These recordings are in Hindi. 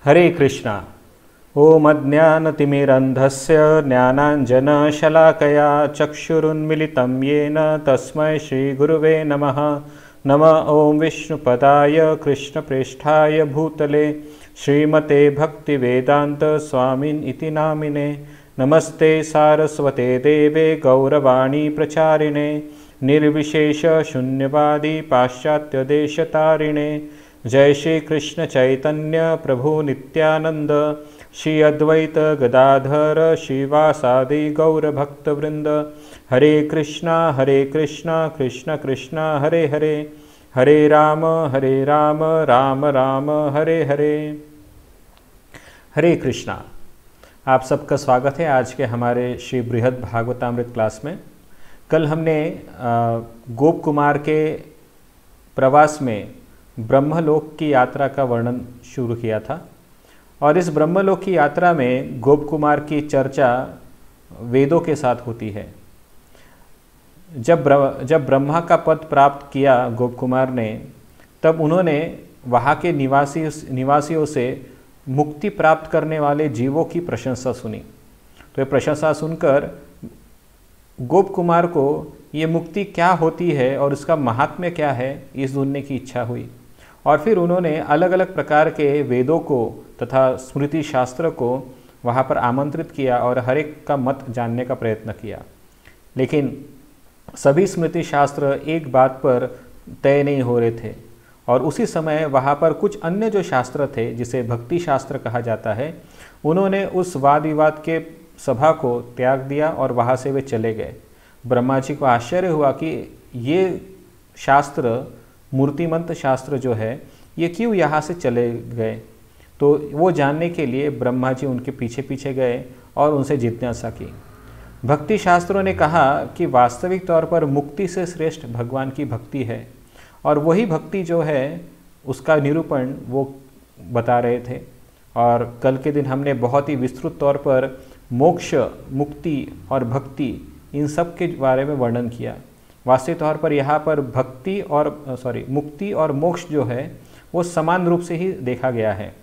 हरे कृष्णा। ओम अज्ञानतिमिरन्धस्य ज्ञानाञ्जनशलाकया चक्षुरुन्मिलितं येन तस्मै श्रीगुरुवे नमः। नमः ओं विष्णुपदाय कृष्णप्रेष्ठाय भूतले श्रीमते भक्तिवेदांत स्वामिन् इति नामिने। नमस्ते सारस्वते देवे गौरवाणी प्रचारिणे निर्विशेष शून्यवादी पाश्चात्यदेशतारिणे। जय श्री कृष्ण चैतन्य प्रभु नित्यानंद श्री अद्वैत गदाधर श्रीवासादि गौर भक्तवृंद। हरे कृष्णा कृष्ण कृष्णा हरे हरे, हरे राम राम राम हरे हरे। हरे कृष्णा। आप सबका स्वागत है आज के हमारे श्री बृहद भागवतामृत क्लास में। कल हमने गोप कुमार के प्रवास में ब्रह्मलोक की यात्रा का वर्णन शुरू किया था और इस ब्रह्मलोक की यात्रा में गोप कुमार की चर्चा वेदों के साथ होती है। जब ब्रह्मा का पद प्राप्त किया गोप कुमार ने, तब उन्होंने वहाँ के निवासियों से मुक्ति प्राप्त करने वाले जीवों की प्रशंसा सुनी। तो ये प्रशंसा सुनकर गोप कुमार को ये मुक्ति क्या होती है और उसका महात्म्य क्या है, ये सुनने की इच्छा हुई। और फिर उन्होंने अलग अलग प्रकार के वेदों को तथा स्मृति शास्त्र को वहाँ पर आमंत्रित किया और हर एक का मत जानने का प्रयत्न किया। लेकिन सभी स्मृति शास्त्र एक बात पर तय नहीं हो रहे थे और उसी समय वहाँ पर कुछ अन्य जो शास्त्र थे, जिसे भक्ति शास्त्र कहा जाता है, उन्होंने उस वाद विवाद के सभा को त्याग दिया और वहाँ से वे चले गए। ब्रह्मा जी को आश्चर्य हुआ कि ये शास्त्र, मूर्तिमंत शास्त्र जो है, ये क्यों यहाँ से चले गए। तो वो जानने के लिए ब्रह्मा जी उनके पीछे पीछे गए और उनसे जिज्ञासा की। भक्ति शास्त्रों ने कहा कि वास्तविक तौर पर मुक्ति से श्रेष्ठ भगवान की भक्ति है और वही भक्ति जो है उसका निरूपण वो बता रहे थे। और कल के दिन हमने बहुत ही विस्तृत तौर पर मोक्ष, मुक्ति और भक्ति, इन सब के बारे में वर्णन किया। वास्तविक तौर पर यहाँ पर मुक्ति और मोक्ष जो है वो समान रूप से ही देखा गया है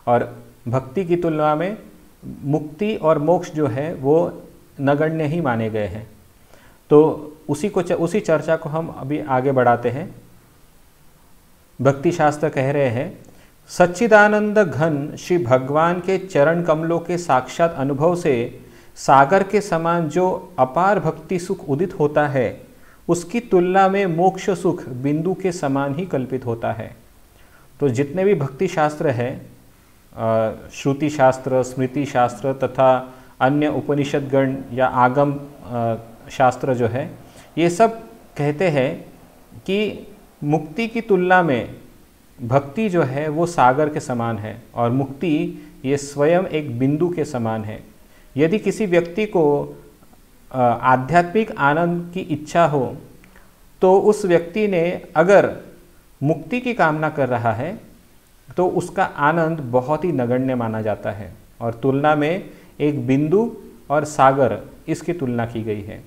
और भक्ति की तुलना में मुक्ति और मोक्ष जो है वो नगण्य ही माने गए हैं। तो उसी चर्चा को हम अभी आगे बढ़ाते हैं। भक्ति शास्त्र कह रहे हैं, सच्चिदानंद घन श्री भगवान के चरण कमलों के साक्षात अनुभव से सागर के समान जो अपार भक्ति सुख उदित होता है, उसकी तुलना में मोक्ष सुख बिंदु के समान ही कल्पित होता है। तो जितने भी भक्ति शास्त्र हैं, श्रुति शास्त्र, स्मृति शास्त्र तथा अन्य उपनिषदगण या आगम शास्त्र जो है, ये सब कहते हैं कि मुक्ति की तुलना में भक्ति जो है वो सागर के समान है और मुक्ति ये स्वयं एक बिंदु के समान है। यदि किसी व्यक्ति को आध्यात्मिक आनंद की इच्छा हो तो उस व्यक्ति ने अगर मुक्ति की कामना कर रहा है तो उसका आनंद बहुत ही नगण्य माना जाता है और तुलना में एक बिंदु और सागर, इसकी तुलना की गई है।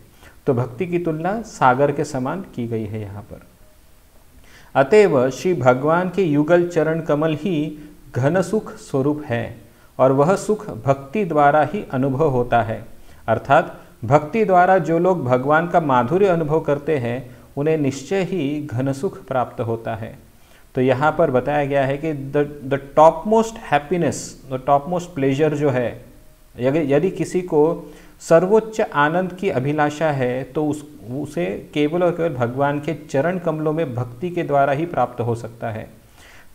तो भक्ति की तुलना सागर के समान की गई है यहाँ पर। अतएव श्री भगवान के युगल चरण कमल ही घन सुख स्वरूप है और वह सुख भक्ति द्वारा ही अनुभव होता है। अर्थात भक्ति द्वारा जो लोग भगवान का माधुर्य अनुभव करते हैं उन्हें निश्चय ही घन सुख प्राप्त होता है। तो यहाँ पर बताया गया है कि the top most happiness, the top most pleasure जो है, यदि किसी को सर्वोच्च आनंद की अभिलाषा है तो उसे केवल और केवल भगवान के चरण कमलों में भक्ति के द्वारा ही प्राप्त हो सकता है,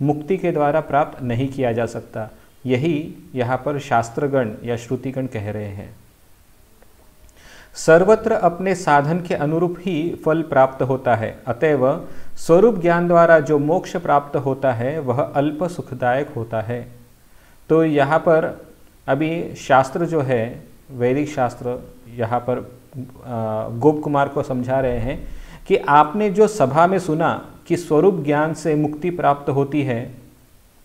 मुक्ति के द्वारा प्राप्त नहीं किया जा सकता। यही यहाँ पर शास्त्रगण या श्रुतिगण कह रहे हैं। सर्वत्र अपने साधन के अनुरूप ही फल प्राप्त होता है, अतएव स्वरूप ज्ञान द्वारा जो मोक्ष प्राप्त होता है वह अल्प सुखदायक होता है। तो यहाँ पर अभी शास्त्र जो है, वैदिक शास्त्र, यहाँ पर गोप कुमार को समझा रहे हैं कि आपने जो सभा में सुना कि स्वरूप ज्ञान से मुक्ति प्राप्त होती है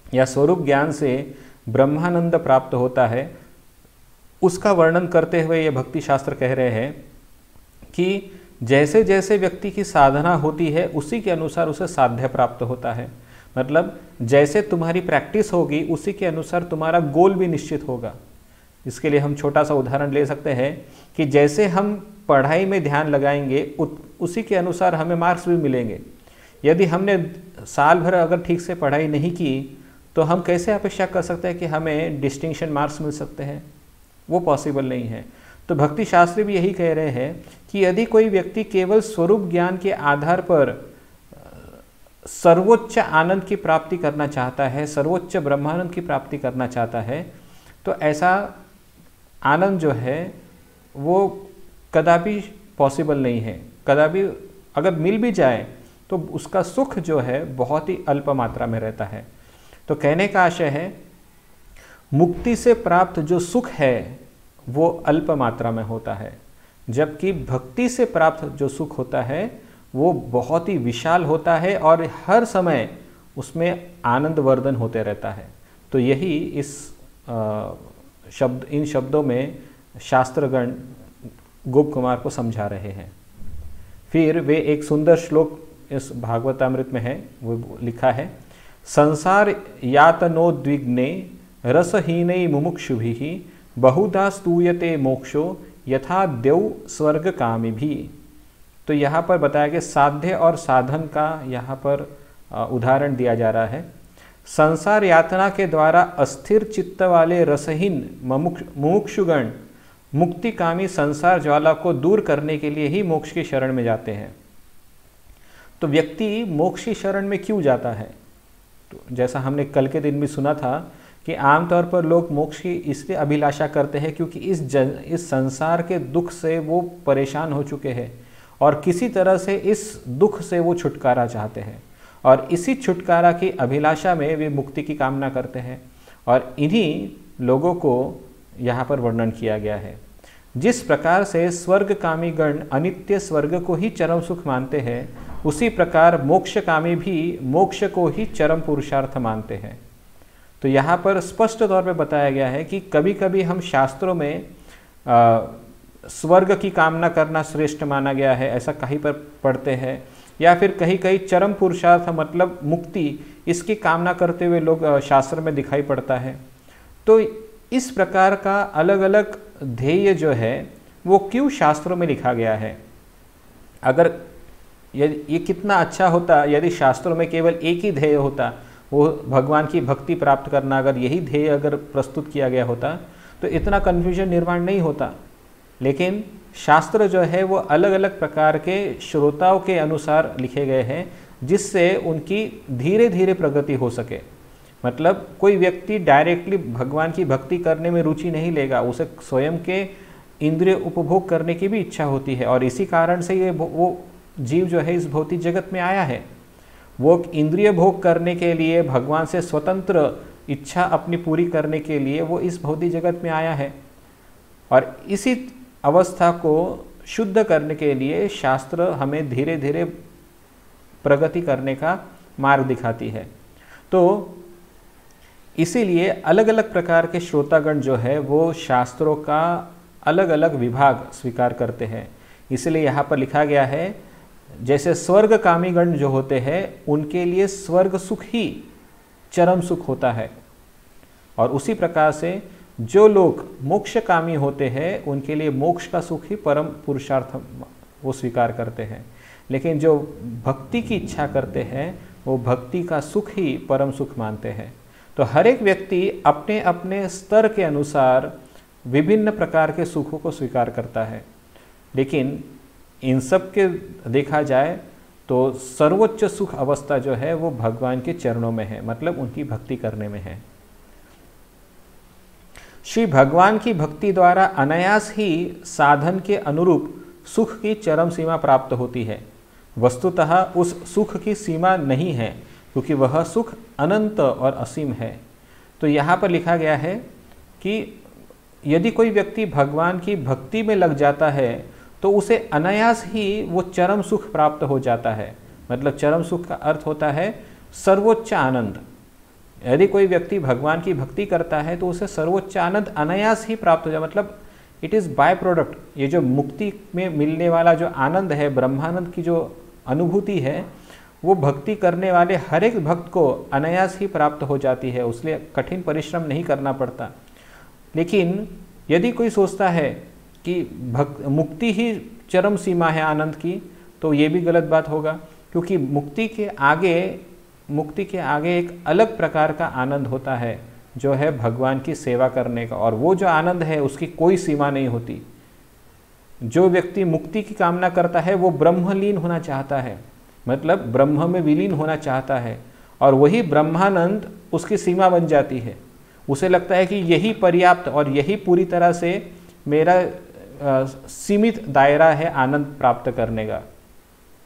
या स्वरूप ज्ञान से ब्रह्मानंद प्राप्त होता है, उसका वर्णन करते हुए ये भक्ति शास्त्र कह रहे हैं कि जैसे जैसे व्यक्ति की साधना होती है उसी के अनुसार उसे साध्य प्राप्त होता है। मतलब जैसे तुम्हारी प्रैक्टिस होगी उसी के अनुसार तुम्हारा गोल भी निश्चित होगा। इसके लिए हम छोटा सा उदाहरण ले सकते हैं कि जैसे हम पढ़ाई में ध्यान लगाएंगे उसी के अनुसार हमें मार्क्स भी मिलेंगे। यदि हमने साल भर अगर ठीक से पढ़ाई नहीं की तो हम कैसे अपेक्षा कर सकते हैं कि हमें डिस्टिंक्शन मार्क्स मिल सकते हैं? वो पॉसिबल नहीं है। तो भक्ति शास्त्री भी यही कह रहे हैं कि यदि कोई व्यक्ति केवल स्वरूप ज्ञान के आधार पर सर्वोच्च आनंद की प्राप्ति करना चाहता है, सर्वोच्च ब्रह्मानंद की प्राप्ति करना चाहता है, तो ऐसा आनंद जो है वो कदापि पॉसिबल नहीं है। कदापि अगर मिल भी जाए तो उसका सुख जो है बहुत ही अल्प मात्रा में रहता है। तो कहने का आशय है मुक्ति से प्राप्त जो सुख है वो अल्प मात्रा में होता है, जबकि भक्ति से प्राप्त जो सुख होता है वो बहुत ही विशाल होता है और हर समय उसमें आनंद वर्धन होते रहता है। तो यही इन शब्दों में शास्त्रगण गोप कुमार को समझा रहे हैं। फिर वे एक सुंदर श्लोक इस भागवतामृत में है, वो लिखा है, संसार यातनोद्विग्ने रसहीनै मुमुक्षुभिः बहुधा स्तूयते मोक्षो यथा देव स्वर्गकामिभिः। तो यहाँ पर बताया गया साध्य और साधन का यहाँ पर उदाहरण दिया जा रहा है। संसार यातना के द्वारा अस्थिर चित्त वाले रसहीन मुमुक्षुगण मुक्तिकामी संसार ज्वाला को दूर करने के लिए ही मोक्ष की शरण में जाते हैं। तो व्यक्ति मोक्ष की शरण में क्यों जाता है? तो जैसा हमने कल के दिन भी सुना था कि आमतौर पर लोग मोक्ष की इसलिए अभिलाषा करते हैं क्योंकि इस संसार के दुख से वो परेशान हो चुके हैं और किसी तरह से इस दुख से वो छुटकारा चाहते हैं, और इसी छुटकारा की अभिलाषा में वे मुक्ति की कामना करते हैं। और इन्हीं लोगों को यहाँ पर वर्णन किया गया है। जिस प्रकार से स्वर्गकामी गण अनित्य स्वर्ग को ही चरम सुख मानते हैं, उसी प्रकार मोक्षकामी भी मोक्ष को ही चरम पुरुषार्थ मानते हैं। तो यहाँ पर स्पष्ट तौर पे बताया गया है कि कभी कभी हम शास्त्रों में स्वर्ग की कामना करना श्रेष्ठ माना गया है, ऐसा कहीं पर पढ़ते हैं, या फिर कहीं कहीं चरम पुरुषार्थ मतलब मुक्ति, इसकी कामना करते हुए लोग शास्त्र में दिखाई पड़ता है। तो इस प्रकार का अलग अलग ध्येय जो है वो क्यों शास्त्रों में लिखा गया है? अगर ये कितना अच्छा होता यदि शास्त्रों में केवल एक ही ध्येय होता, वो भगवान की भक्ति प्राप्त करना, अगर यही ध्येय अगर प्रस्तुत किया गया होता तो इतना कन्फ्यूजन निर्माण नहीं होता। लेकिन शास्त्र जो है वो अलग अलग प्रकार के श्रोताओं के अनुसार लिखे गए हैं, जिससे उनकी धीरे धीरे प्रगति हो सके। मतलब कोई व्यक्ति डायरेक्टली भगवान की भक्ति करने में रुचि नहीं लेगा, उसे स्वयं के इंद्रिय उपभोग करने की भी इच्छा होती है, और इसी कारण से वो जीव जो है इस भौतिक जगत में आया है। वो इंद्रिय भोग करने के लिए, भगवान से स्वतंत्र इच्छा अपनी पूरी करने के लिए वो इस भौतिक जगत में आया है। और इसी अवस्था को शुद्ध करने के लिए शास्त्र हमें धीरे धीरे प्रगति करने का मार्ग दिखाती है। तो इसीलिए अलग अलग प्रकार के श्रोतागण जो है वो शास्त्रों का अलग अलग विभाग स्वीकार करते हैं। इसलिए यहाँ पर लिखा गया है, जैसे स्वर्ग कामीगण जो होते हैं उनके लिए स्वर्ग सुख ही चरम सुख होता है, और उसी प्रकार से जो लोग मोक्ष कामी होते हैं उनके लिए मोक्ष का सुख ही परम पुरुषार्थ वो स्वीकार करते हैं। लेकिन जो भक्ति की इच्छा करते हैं वो भक्ति का सुख ही परम सुख मानते हैं। तो हर एक व्यक्ति अपने अपने स्तर के अनुसार विभिन्न प्रकार के सुखों को स्वीकार करता है, लेकिन इन सब के देखा जाए तो सर्वोच्च सुख अवस्था जो है वो भगवान के चरणों में है, मतलब उनकी भक्ति करने में है। श्री भगवान की भक्ति द्वारा अनायास ही साधन के अनुरूप सुख की चरम सीमा प्राप्त होती है। वस्तुतः उस सुख की सीमा नहीं है, क्योंकि वह सुख अनंत और असीम है। तो यहाँ पर लिखा गया है कि यदि कोई व्यक्ति भगवान की भक्ति में लग जाता है तो उसे अनायास ही वो चरम सुख प्राप्त हो जाता है। मतलब चरम सुख का अर्थ होता है सर्वोच्च आनंद। यदि कोई व्यक्ति भगवान की भक्ति करता है तो उसे सर्वोच्च आनंद अनायास ही प्राप्त हो जाए, मतलब इट इज़ बाय प्रोडक्ट। ये जो मुक्ति में मिलने वाला जो आनंद है, ब्रह्मानंद की जो अनुभूति है, वो भक्ति करने वाले हर एक भक्त को अनायास ही प्राप्त हो जाती है, उसलिए कठिन परिश्रम नहीं करना पड़ता। लेकिन यदि कोई सोचता है कि मुक्ति ही चरम सीमा है आनंद की, तो ये भी गलत बात होगा, क्योंकि मुक्ति के आगे एक अलग प्रकार का आनंद होता है, जो है भगवान की सेवा करने का, और वो जो आनंद है उसकी कोई सीमा नहीं होती। जो व्यक्ति मुक्ति की कामना करता है वो ब्रह्मलीन होना चाहता है, मतलब ब्रह्म में विलीन होना चाहता है, और वही ब्रह्मानंद उसकी सीमा बन जाती है। उसे लगता है कि यही पर्याप्त और यही पूरी तरह से मेरा सीमित दायरा है आनंद प्राप्त करने का।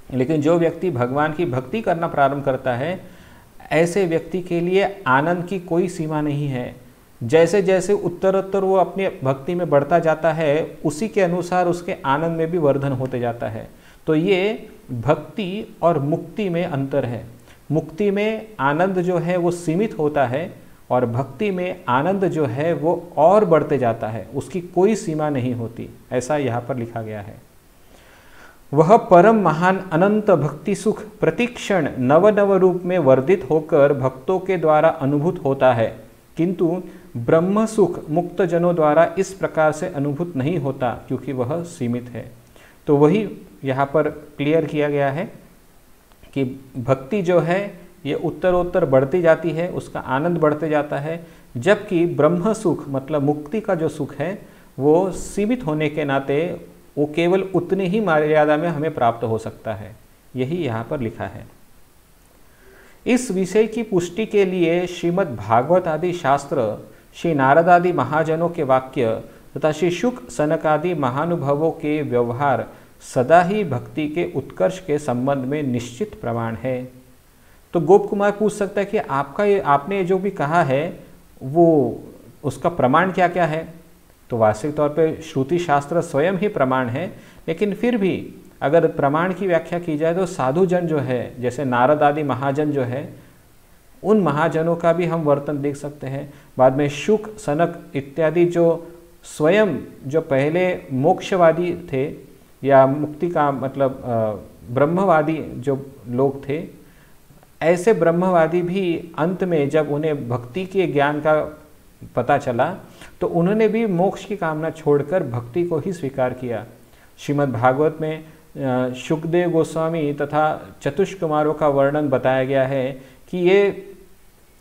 लेकिन जो व्यक्ति भगवान की भक्ति करना प्रारंभ करता है, ऐसे व्यक्ति के लिए आनंद की कोई सीमा नहीं है। जैसे जैसे उत्तरोत्तर वो अपनी भक्ति में बढ़ता जाता है, उसी के अनुसार उसके आनंद में भी वर्धन होते जाता है। तो ये भक्ति और मुक्ति में अंतर है। मुक्ति में आनंद जो है वो सीमित होता है, और भक्ति में आनंद जो है वो और बढ़ते जाता है, उसकी कोई सीमा नहीं होती। ऐसा यहाँ पर लिखा गया है। वह परम महान अनंत भक्ति सुख प्रतिक्षण नव नव रूप में वर्धित होकर भक्तों के द्वारा अनुभूत होता है, किंतु ब्रह्म सुख मुक्त जनों द्वारा इस प्रकार से अनुभूत नहीं होता, क्योंकि वह सीमित है। तो वही यहाँ पर क्लियर किया गया है कि भक्ति जो है ये उत्तरोत्तर बढ़ती जाती है, उसका आनंद बढ़ते जाता है, जबकि ब्रह्म सुख मतलब मुक्ति का जो सुख है वो सीमित होने के नाते वो केवल उतनी ही मर्यादा में हमें प्राप्त हो सकता है। यही यहाँ पर लिखा है। इस विषय की पुष्टि के लिए श्रीमद् भागवत आदि शास्त्र, श्री नारद आदि महाजनों के वाक्य तथा श्री शुक सनक आदि महानुभावों के व्यवहार सदा ही भक्ति के उत्कर्ष के संबंध में निश्चित प्रमाण है। तो गोप कुमार पूछ सकता है कि आपने जो भी कहा है वो उसका प्रमाण क्या क्या है। तो वास्तविक तौर पे श्रुति शास्त्र स्वयं ही प्रमाण है, लेकिन फिर भी अगर प्रमाण की व्याख्या की जाए तो साधुजन जो है, जैसे नारद आदि महाजन जो है, उन महाजनों का भी हम वर्तन देख सकते हैं। बाद में शुक सनक इत्यादि जो स्वयं जो पहले मोक्षवादी थे या मुक्ति का मतलब ब्रह्मवादी जो लोग थे, ऐसे ब्रह्मवादी भी अंत में जब उन्हें भक्ति के ज्ञान का पता चला तो उन्होंने भी मोक्ष की कामना छोड़कर भक्ति को ही स्वीकार किया। श्रीमद् भागवत में शुकदेव गोस्वामी तथा चतुष्क कुमारों का वर्णन बताया गया है कि ये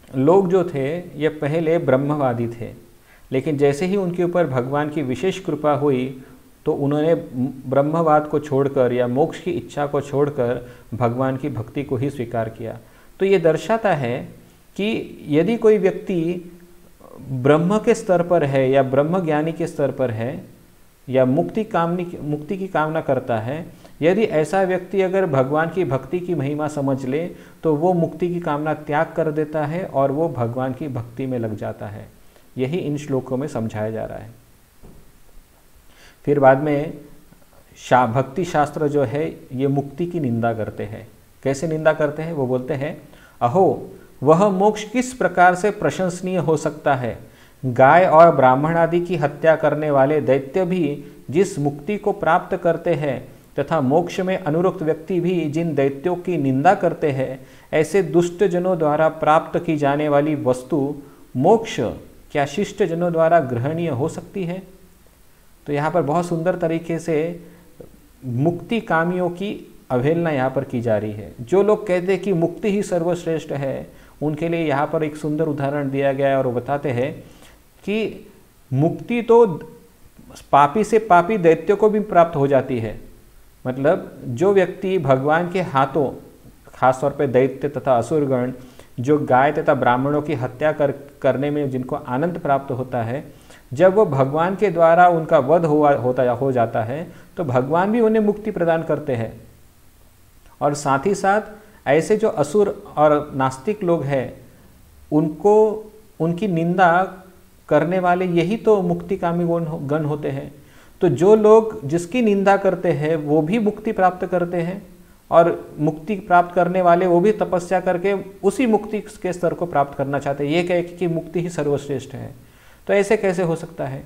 लोग जो थे ये पहले ब्रह्मवादी थे, लेकिन जैसे ही उनके ऊपर भगवान की विशेष कृपा हुई तो उन्होंने ब्रह्मवाद को छोड़कर या मोक्ष की इच्छा को छोड़कर भगवान की भक्ति को ही स्वीकार किया। तो ये दर्शाता है कि यदि कोई व्यक्ति ब्रह्म के स्तर पर है या ब्रह्म ज्ञानी के स्तर पर है या मुक्ति की कामना करता है, यदि ऐसा व्यक्ति अगर भगवान की भक्ति की महिमा समझ ले तो वो मुक्ति की कामना त्याग कर देता है और वो भगवान की भक्ति में लग जाता है। यही इन श्लोकों में समझाया जा रहा है। फिर बाद में भक्ति शास्त्र जो है ये मुक्ति की निंदा करते हैं। कैसे निंदा करते हैं? वो बोलते हैं, अहो वह मोक्ष किस प्रकार से प्रशंसनीय हो सकता है। गाय और ब्राह्मण आदि की हत्या करने वाले दैत्य भी जिस मुक्ति को प्राप्त करते हैं तथा मोक्ष में अनुरक्त व्यक्ति भी जिन दैत्यों की निंदा करते हैं, ऐसे दुष्ट जनों द्वारा प्राप्त की जाने वाली वस्तु मोक्ष क्या शिष्ट जनों द्वारा ग्रहणीय हो सकती है? तो यहाँ पर बहुत सुंदर तरीके से मुक्ति कामियों की अवहेलना यहाँ पर की जा रही है। जो लोग कहते हैं कि मुक्ति ही सर्वश्रेष्ठ है, उनके लिए यहाँ पर एक सुंदर उदाहरण दिया गया है और वो बताते हैं कि मुक्ति तो पापी से पापी दैत्य को भी प्राप्त हो जाती है। मतलब जो व्यक्ति भगवान के हाथों, खासतौर पे दैत्य तथा असुरगण जो गाय तथा ब्राह्मणों की हत्या करने में जिनको आनंद प्राप्त होता है, जब वो भगवान के द्वारा उनका वध हो जाता है तो भगवान भी उन्हें मुक्ति प्रदान करते हैं। और साथ ही साथ ऐसे जो असुर और नास्तिक लोग हैं उनको उनकी निंदा करने वाले यही तो मुक्तिकामी गण होते हैं। तो जो लोग जिसकी निंदा करते हैं वो भी मुक्ति प्राप्त करते हैं और मुक्ति प्राप्त करने वाले वो भी तपस्या करके उसी मुक्ति के स्तर को प्राप्त करना चाहते हैं। ये कहे कि मुक्ति ही सर्वश्रेष्ठ है, तो ऐसे कैसे हो सकता है?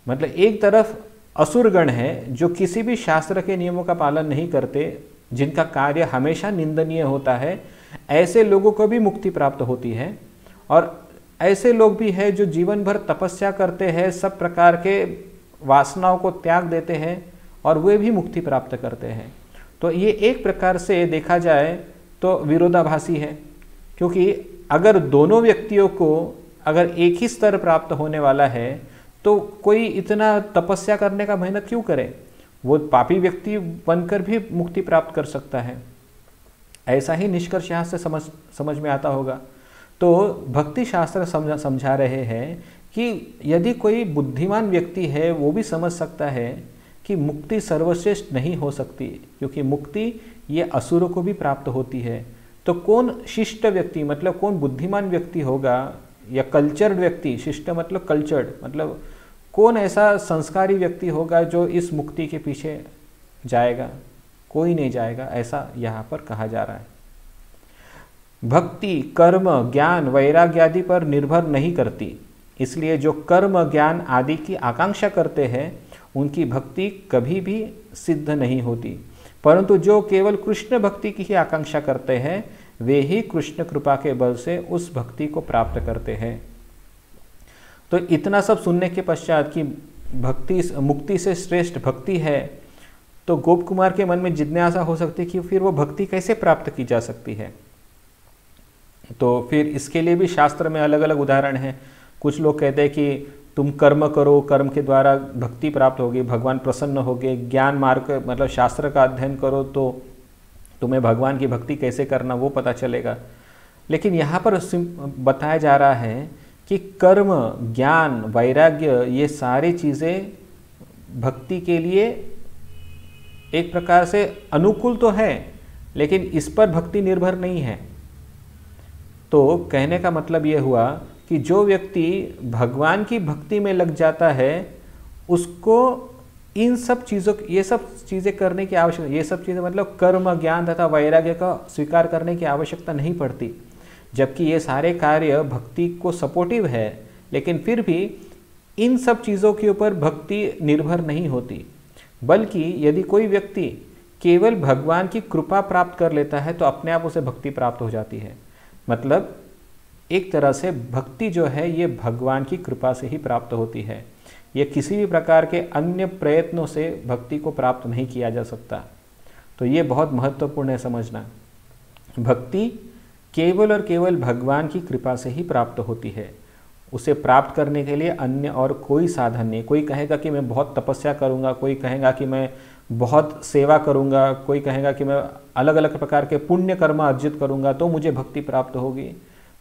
मतलब एक तरफ असुरगण है जो किसी भी शास्त्र के नियमों का पालन नहीं करते, जिनका कार्य हमेशा निंदनीय होता है, ऐसे लोगों को भी मुक्ति प्राप्त होती है। और ऐसे लोग भी हैं जो जीवन भर तपस्या करते हैं, सब प्रकार के वासनाओं को त्याग देते हैं और वे भी मुक्ति प्राप्त करते हैं। तो ये एक प्रकार से देखा जाए तो विरोधाभासी है, क्योंकि अगर दोनों व्यक्तियों को अगर एक ही स्तर प्राप्त होने वाला है तो कोई इतना तपस्या करने का मेहनत क्यों करे? वो पापी व्यक्ति बनकर भी मुक्ति प्राप्त कर सकता है। ऐसा ही निष्कर्ष यहाँ से समझ में आता होगा। तो भक्ति शास्त्र समझा रहे हैं कि यदि कोई बुद्धिमान व्यक्ति है वो भी समझ सकता है कि मुक्ति सर्वश्रेष्ठ नहीं हो सकती, क्योंकि मुक्ति ये असुरों को भी प्राप्त होती है। तो कौन शिष्ट व्यक्ति, मतलब कौन बुद्धिमान व्यक्ति होगा, या कल्चर्ड व्यक्ति, शिष्ट मतलब कल्चर्ड, मतलब कौन ऐसा संस्कारी व्यक्ति होगा जो इस मुक्ति के पीछे जाएगा? कोई नहीं जाएगा, ऐसा यहाँ पर कहा जा रहा है। भक्ति कर्म ज्ञान वैराग्य आदि पर निर्भर नहीं करती, इसलिए जो कर्म ज्ञान आदि की आकांक्षा करते हैं उनकी भक्ति कभी भी सिद्ध नहीं होती, परंतु जो केवल कृष्ण भक्ति की ही आकांक्षा करते हैं वे ही कृष्ण कृपा के बल से उस भक्ति को प्राप्त करते हैं। तो इतना सब सुनने के पश्चात कि भक्ति मुक्ति से श्रेष्ठ भक्ति है, तो गोप कुमार के मन में जिज्ञासा हो सकती है कि फिर वो भक्ति कैसे प्राप्त की जा सकती है। तो फिर इसके लिए भी शास्त्र में अलग अलग उदाहरण हैं। कुछ लोग कहते हैं कि तुम कर्म करो, कर्म के द्वारा भक्ति प्राप्त होगी, भगवान प्रसन्न होंगे। ज्ञान मार्ग मतलब शास्त्र का अध्ययन करो तो तुम्हें भगवान की भक्ति कैसे करना वो पता चलेगा। लेकिन यहाँ पर बताया जा रहा है कि कर्म ज्ञान वैराग्य ये सारी चीज़ें भक्ति के लिए एक प्रकार से अनुकूल तो है, लेकिन इस पर भक्ति निर्भर नहीं है। तो कहने का मतलब ये हुआ कि जो व्यक्ति भगवान की भक्ति में लग जाता है उसको इन सब चीज़ों, ये सब चीज़ें करने की आवश्यकता, ये सब चीज़ें मतलब कर्म ज्ञान तथा वैराग्य का स्वीकार करने की आवश्यकता नहीं पड़ती। जबकि ये सारे कार्य भक्ति को सपोर्टिव है, लेकिन फिर भी इन सब चीज़ों के ऊपर भक्ति निर्भर नहीं होती। बल्कि यदि कोई व्यक्ति केवल भगवान की कृपा प्राप्त कर लेता है तो अपने आप उसे भक्ति प्राप्त हो जाती है। मतलब एक तरह से भक्ति जो है ये भगवान की कृपा से ही प्राप्त होती है। ये किसी भी प्रकार के अन्य प्रयत्नों से भक्ति को प्राप्त नहीं किया जा सकता। तो ये बहुत महत्वपूर्ण है समझना। भक्ति केवल और केवल भगवान की कृपा से ही प्राप्त होती है। उसे प्राप्त करने के लिए अन्य और कोई साधन नहीं। कोई कहेगा कि मैं बहुत तपस्या करूँगा, कोई कहेगा कि मैं बहुत सेवा करूँगा, कोई कहेगा कि मैं अलग अलग प्रकार के पुण्य कर्म अर्जित करूँगा तो मुझे भक्ति प्राप्त होगी।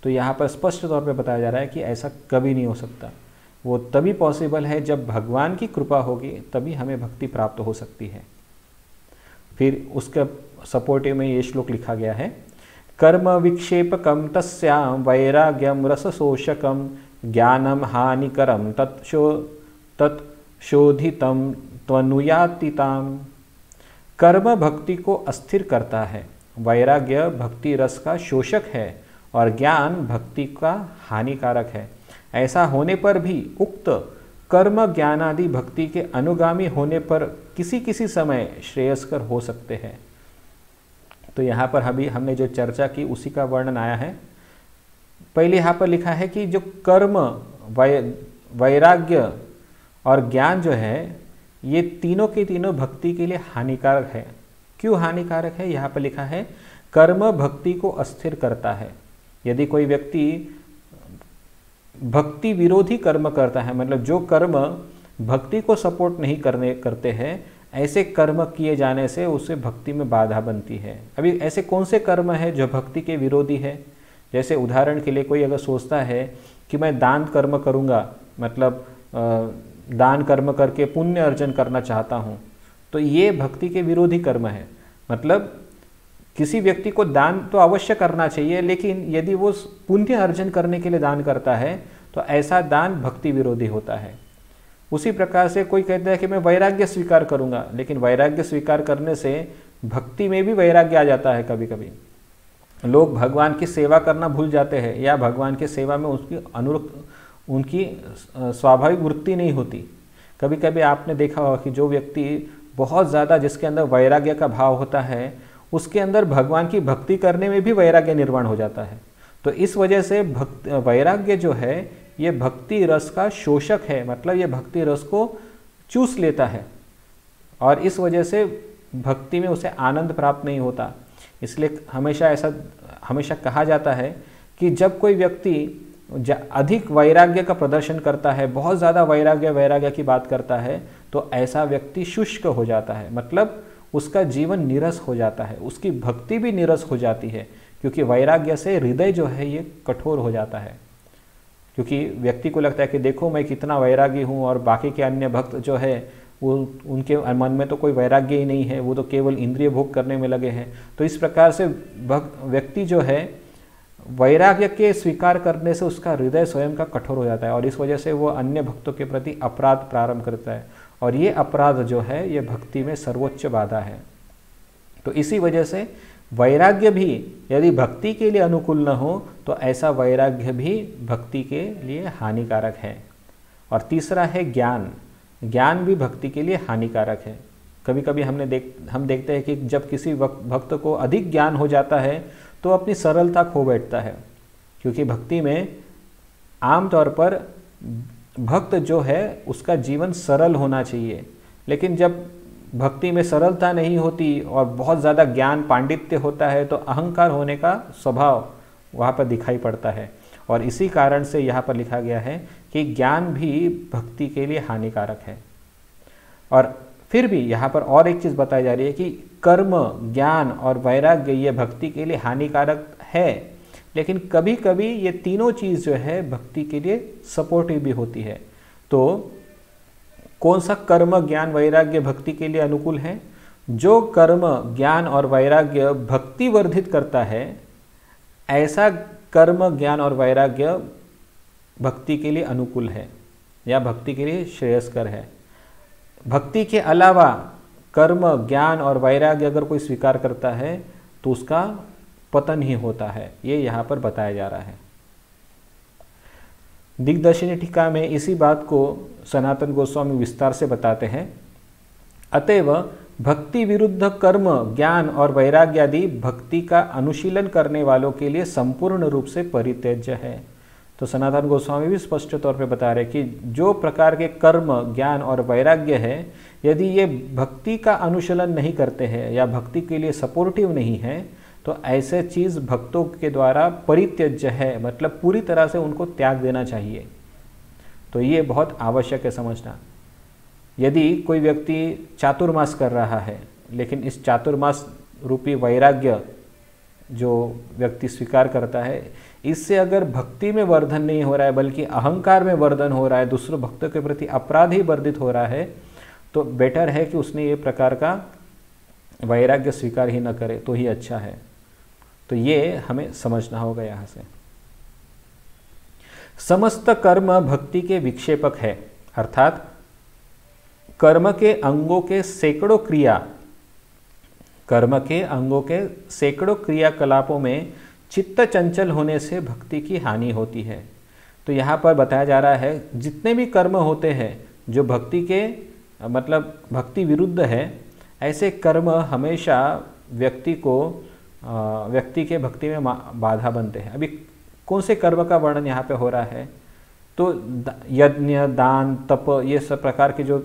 तो यहाँ पर स्पष्ट तौर पे बताया जा रहा है कि ऐसा कभी नहीं हो सकता। वो तभी पॉसिबल है जब भगवान की कृपा होगी, तभी हमें भक्ति प्राप्त हो सकती है। फिर उसके सपोर्टिव में ये श्लोक लिखा गया है, कर्म विक्षेपकम तस्याम वैराग्यम रसशोषकम ज्ञानम हानिकरम तत्शोधितम त्वनुयातिताम। कर्म भक्ति को अस्थिर करता है, वैराग्य भक्ति रस का शोषक है और ज्ञान भक्ति का हानिकारक है। ऐसा होने पर भी उक्त कर्म ज्ञानादि भक्ति के अनुगामी होने पर किसी किसी समय श्रेयस्कर हो सकते हैं। तो यहाँ पर अभी हमने जो चर्चा की उसी का वर्णन आया है। पहले यहाँ पर लिखा है कि जो कर्म वैराग्य और ज्ञान जो है ये तीनों के तीनों भक्ति के लिए हानिकारक है। क्यों हानिकारक है? यहाँ पर लिखा है कर्म भक्ति को अस्थिर करता है। यदि कोई व्यक्ति भक्ति विरोधी कर्म करता है, मतलब जो कर्म भक्ति को सपोर्ट नहीं करते हैं, ऐसे कर्म किए जाने से उसे भक्ति में बाधा बनती है। अभी ऐसे कौन से कर्म है जो भक्ति के विरोधी है? जैसे उदाहरण के लिए कोई अगर सोचता है कि मैं दान कर्म करूँगा, मतलब दान कर्म करके पुण्य अर्जन करना चाहता हूँ, तो ये भक्ति के विरोधी कर्म है। मतलब किसी व्यक्ति को दान तो अवश्य करना चाहिए, लेकिन यदि वो पुण्य अर्जन करने के लिए दान करता है तो ऐसा दान भक्ति विरोधी होता है। उसी प्रकार से कोई कहता है कि मैं वैराग्य स्वीकार करूँगा, लेकिन वैराग्य स्वीकार करने से भक्ति में भी वैराग्य आ जाता है। कभी कभी लोग भगवान की सेवा करना भूल जाते हैं, या भगवान की सेवा में उनकी स्वाभाविक वृत्ति नहीं होती। कभी कभी आपने देखा होगा कि जो व्यक्ति बहुत ज़्यादा जिसके अंदर वैराग्य का भाव होता है, उसके अंदर भगवान की भक्ति करने में भी वैराग्य निर्माण हो जाता है। तो इस वजह से वैराग्य जो है ये भक्ति रस का शोषक है, मतलब ये भक्ति रस को चूस लेता है और इस वजह से भक्ति में उसे आनंद प्राप्त नहीं होता। इसलिए हमेशा कहा जाता है कि जब कोई व्यक्ति अधिक वैराग्य का प्रदर्शन करता है, बहुत ज़्यादा वैराग्य की बात करता है, तो ऐसा व्यक्ति शुष्क हो जाता है, मतलब उसका जीवन नीरस हो जाता है, उसकी भक्ति भी नीरस हो जाती है, क्योंकि वैराग्य से हृदय जो है ये कठोर हो जाता है। क्योंकि व्यक्ति को लगता है कि देखो मैं कितना वैरागी हूँ और बाकी के अन्य भक्त जो है वो उनके मन में तो कोई वैराग्य ही नहीं है, वो तो केवल इंद्रिय भोग करने में लगे हैं। तो इस प्रकार से व्यक्ति जो है वैराग्य के स्वीकार करने से उसका हृदय स्वयं का कठोर हो जाता है और इस वजह से वो अन्य भक्तों के प्रति अपराध प्रारंभ करता है और ये अपराध जो है ये भक्ति में सर्वोच्च बाधा है। तो इसी वजह से वैराग्य भी यदि भक्ति के लिए अनुकूल न हो तो ऐसा वैराग्य भी भक्ति के लिए हानिकारक है। और तीसरा है ज्ञान। ज्ञान भी भक्ति के लिए हानिकारक है। कभी कभी हम देखते हैं कि जब किसी भक्त को अधिक ज्ञान हो जाता है तो अपनी सरलता खो बैठता है, क्योंकि भक्ति में आमतौर पर भक्त जो है उसका जीवन सरल होना चाहिए, लेकिन जब भक्ति में सरलता नहीं होती और बहुत ज़्यादा ज्ञान पांडित्य होता है तो अहंकार होने का स्वभाव वहाँ पर दिखाई पड़ता है। और इसी कारण से यहाँ पर लिखा गया है कि ज्ञान भी भक्ति के लिए हानिकारक है। और फिर भी यहाँ पर और एक चीज़ बताई जा रही है कि कर्म, ज्ञान और वैराग्य ये भक्ति के लिए हानिकारक है, लेकिन कभी कभी ये तीनों चीज़ जो है भक्ति के लिए सपोर्टिव भी होती है। तो कौन सा कर्म, ज्ञान, वैराग्य भक्ति के लिए अनुकूल है? जो कर्म, ज्ञान और वैराग्य भक्ति वर्धित करता है, ऐसा कर्म, ज्ञान और वैराग्य भक्ति के लिए अनुकूल है या भक्ति के लिए श्रेयस्कर है। भक्ति के अलावा कर्म, ज्ञान और वैराग्य अगर कोई स्वीकार करता है तो उसका पतन ही होता है, ये यहाँ पर बताया जा रहा है। दिग्दर्शिनी टीका में इसी बात को सनातन गोस्वामी विस्तार से बताते हैं। अतएव भक्ति विरुद्ध कर्म, ज्ञान और वैराग्य आदि भक्ति का अनुशीलन करने वालों के लिए संपूर्ण रूप से परित्यज्य है। तो सनातन गोस्वामी भी स्पष्ट तौर पे बता रहे कि जो प्रकार के कर्म, ज्ञान और वैराग्य है, यदि ये भक्ति का अनुशीलन नहीं करते हैं या भक्ति के लिए सपोर्टिव नहीं है तो ऐसे चीज़ भक्तों के द्वारा परित्यज्य है, मतलब पूरी तरह से उनको त्याग देना चाहिए। तो ये बहुत आवश्यक है समझना। यदि कोई व्यक्ति चातुर्मास कर रहा है, लेकिन इस चातुर्मास रूपी वैराग्य जो व्यक्ति स्वीकार करता है, इससे अगर भक्ति में वर्धन नहीं हो रहा है बल्कि अहंकार में वर्धन हो रहा है, दूसरों भक्तों के प्रति अपराध ही वर्धित हो रहा है, तो बेटर है कि उसने ये प्रकार का वैराग्य स्वीकार ही न करे तो ही अच्छा है। तो ये हमें समझना होगा यहाँ से। समस्त कर्म भक्ति के विक्षेपक है, अर्थात कर्म के अंगों के सैकड़ों क्रियाकलापों में चित्त चंचल होने से भक्ति की हानि होती है। तो यहाँ पर बताया जा रहा है जितने भी कर्म होते हैं जो भक्ति के मतलब भक्ति विरुद्ध है, ऐसे कर्म हमेशा व्यक्ति के भक्ति में बाधा बनते हैं। अभी कौन से कर्म का वर्णन यहाँ पे हो रहा है? तो यज्ञ, दान, तप, ये सब प्रकार के जो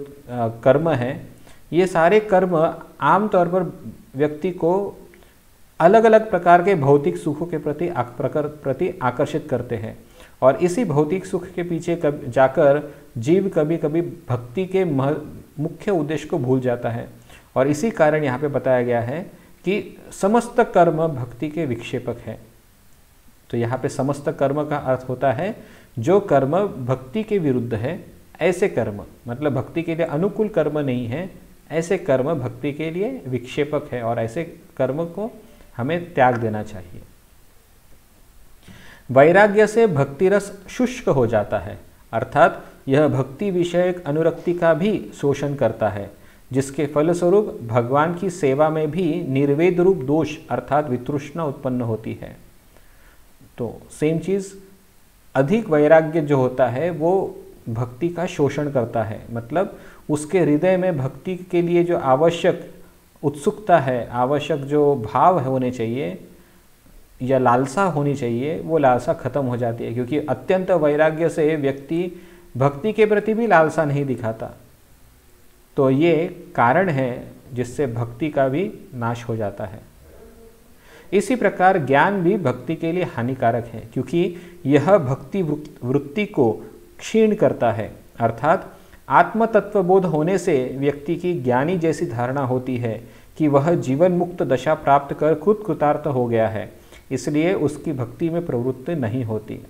कर्म हैं, ये सारे कर्म आमतौर पर व्यक्ति को अलग अलग प्रकार के भौतिक सुखों के प्रति आकर्षित करते हैं और इसी भौतिक सुख के पीछे जाकर जीव कभी कभी भक्ति के मुख्य उद्देश्य को भूल जाता है। और इसी कारण यहाँ पे बताया गया है कि समस्त कर्म भक्ति के विक्षेपक है। तो यहाँ पे समस्त कर्म का अर्थ होता है जो कर्म भक्ति के विरुद्ध है, ऐसे कर्म, मतलब भक्ति के लिए अनुकूल कर्म नहीं है, ऐसे कर्म भक्ति के लिए विक्षेपक है और ऐसे कर्म को हमें त्याग देना चाहिए। वैराग्य से भक्ति रस शुष्क हो जाता है, अर्थात यह भक्ति विषयक अनुरक्ति का भी शोषण करता है, जिसके फलस्वरूप भगवान की सेवा में भी निर्वेद रूप दोष अर्थात वितृष्णा उत्पन्न होती है। तो सेम चीज़, अधिक वैराग्य जो होता है वो भक्ति का शोषण करता है, मतलब उसके हृदय में भक्ति के लिए जो आवश्यक उत्सुकता है, आवश्यक जो भाव है होने चाहिए या लालसा होनी चाहिए, वो लालसा खत्म हो जाती है, क्योंकि अत्यंत वैराग्य से व्यक्ति भक्ति के प्रति भी लालसा नहीं दिखाता। तो ये कारण है जिससे भक्ति का भी नाश हो जाता है। इसी प्रकार ज्ञान भी भक्ति के लिए हानिकारक है, क्योंकि यह भक्ति वृत्ति को क्षीण करता है। अर्थात आत्म तत्वबोध होने से व्यक्ति की ज्ञानी जैसी धारणा होती है कि वह जीवन मुक्त दशा प्राप्त कर खुद कृतार्थ हो गया है, इसलिए उसकी भक्ति में प्रवृत्ति नहीं होती।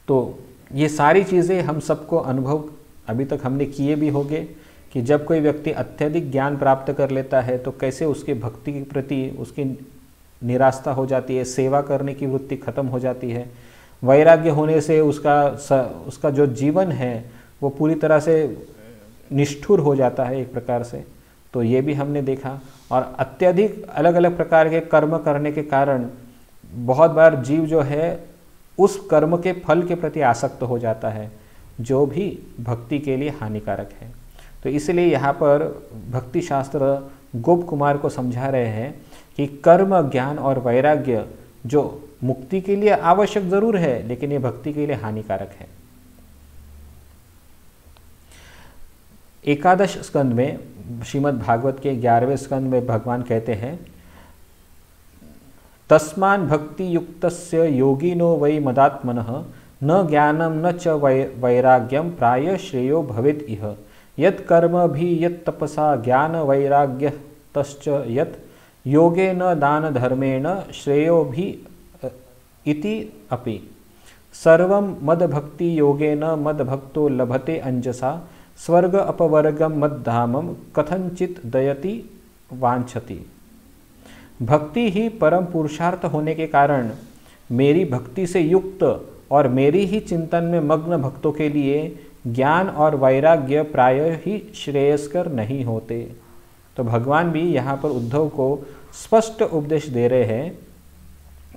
तो ये सारी चीज़ें हम सबको अनुभव अभी तक हमने किए भी होंगे कि जब कोई व्यक्ति अत्यधिक ज्ञान प्राप्त कर लेता है तो कैसे उसके भक्ति के प्रति उसकी निराशा हो जाती है, सेवा करने की वृत्ति खत्म हो जाती है। वैराग्य होने से उसका जो जीवन है वो पूरी तरह से निष्ठुर हो जाता है एक प्रकार से। तो ये भी हमने देखा। और अत्यधिक अलग अलग प्रकार के कर्म करने के कारण बहुत बार जीव जो है उस कर्म के फल के प्रति आसक्त हो जाता है, जो भी भक्ति के लिए हानिकारक है। तो इसलिए यहाँ पर भक्ति शास्त्र गोप कुमार को समझा रहे हैं कि कर्म, ज्ञान और वैराग्य जो मुक्ति के लिए आवश्यक जरूर है, लेकिन ये भक्ति के लिए हानिकारक है। एकादश स्कंद में, श्रीमद् भागवत के 11वें स्कंद में भगवान कहते हैं, तस्मान् भक्ति युक्तस्य योगिनो वै मदात्मनः न ज्ञानम न च वैराग्यम प्राय श्रेयो भवेत् इह यत् कर्म भी यत् तपसा ज्ञान वैराग्य तश्च यत् योगेन दान धर्मेण श्रेयो भी इति अपि सर्वं मद्भक्ति योगेन मद्भक्तो लभते अंजसा स्वर्ग अपवर्गम मद्धामम कथंचित दयति वांछति। भक्ति ही परम पुरुषार्थ होने के कारण मेरी भक्ति से युक्त और मेरी ही चिंतन में मग्न भक्तों के लिए ज्ञान और वैराग्य प्रायः ही श्रेयस्कर नहीं होते। तो भगवान भी यहाँ पर उद्धव को स्पष्ट उपदेश दे रहे हैं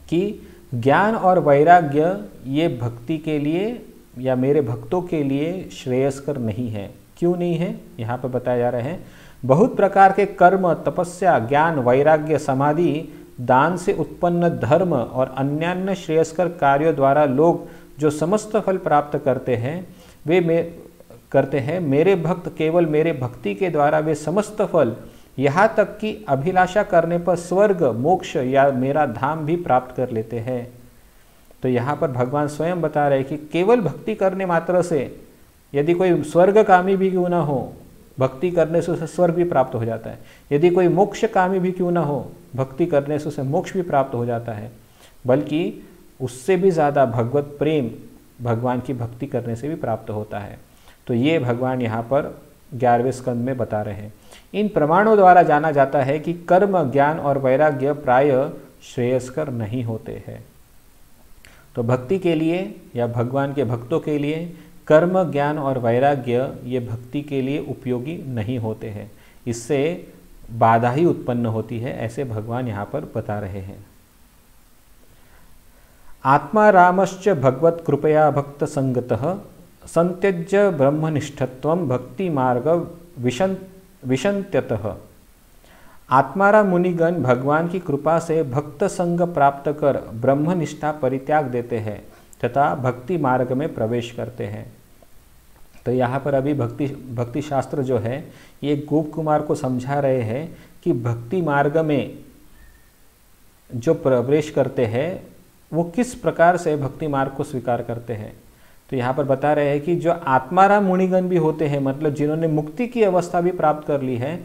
कि ज्ञान और वैराग्य ये भक्ति के लिए या मेरे भक्तों के लिए श्रेयस्कर नहीं है। क्यों नहीं है, यहाँ पर बताया जा रहा है। बहुत प्रकार के कर्म, तपस्या, ज्ञान, वैराग्य, समाधि, दान से उत्पन्न धर्म और अन्यान्य श्रेयस्कर कार्यों द्वारा लोग जो समस्त फल प्राप्त करते हैं वे मेरे भक्त केवल मेरे भक्ति के द्वारा वे समस्त फल, यहाँ तक कि अभिलाषा करने पर स्वर्ग, मोक्ष या मेरा धाम भी प्राप्त कर लेते हैं। तो यहाँ पर भगवान स्वयं बता रहे हैं कि केवल भक्ति करने मात्र से यदि कोई स्वर्गकामी भी क्यों ना हो, भक्ति करने से उसे स्वर्ग भी प्राप्त हो जाता है। यदि कोई मोक्ष कामी भी क्यों ना हो, भक्ति करने से उसे मोक्ष भी प्राप्त हो जाता है। बल्कि उससे भी ज़्यादा भगवत प्रेम भगवान की भक्ति करने से भी प्राप्त होता है। तो ये भगवान यहाँ पर 11वें स्कंद में बता रहे हैं। इन प्रमाणों द्वारा जाना जाता है कि कर्म, ज्ञान और वैराग्य प्रायः श्रेयस्कर नहीं होते हैं। तो भक्ति के लिए या भगवान के भक्तों के लिए कर्म, ज्ञान और वैराग्य ये भक्ति के लिए उपयोगी नहीं होते हैं, इससे बाधा ही उत्पन्न होती है, ऐसे भगवान यहाँ पर बता रहे हैं। आत्मा रामश्च भगवत कृपया भक्त संगतः संत्यज्य ब्रह्मनिष्ठत्वं भक्ति मार्ग विशंत्यतः। आत्माराम मुनिगण भगवान की कृपा से भक्त संग प्राप्त कर ब्रह्मनिष्ठा परित्याग देते हैं तथा भक्ति मार्ग में प्रवेश करते हैं। तो यहाँ पर अभी भक्ति शास्त्र जो है ये गोप कुमार को समझा रहे हैं कि भक्ति मार्ग में जो प्रवेश करते हैं वो किस प्रकार से भक्ति मार्ग को स्वीकार करते हैं। तो यहाँ पर बता रहे हैं कि जो आत्माराम मुनिगण भी होते हैं, मतलब जिन्होंने मुक्ति की अवस्था भी प्राप्त कर ली है,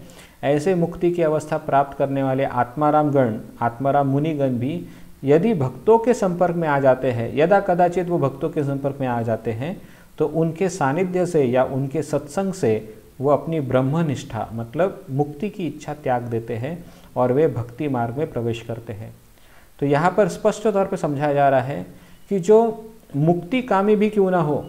ऐसे मुक्ति की अवस्था प्राप्त करने वाले आत्माराम गण, आत्माराम मुनिगण भी यदि भक्तों के संपर्क में आ जाते हैं, यदा कदाचित वो भक्तों के संपर्क में आ जाते हैं, तो उनके सानिध्य से या उनके सत्संग से वो अपनी ब्रह्मनिष्ठा मतलब मुक्ति की इच्छा त्याग देते हैं और वे भक्ति मार्ग में प्रवेश करते हैं। तो यहाँ पर स्पष्ट तौर पर समझाया जा रहा है कि जो मुक्ति कामी भी क्यों ना हो,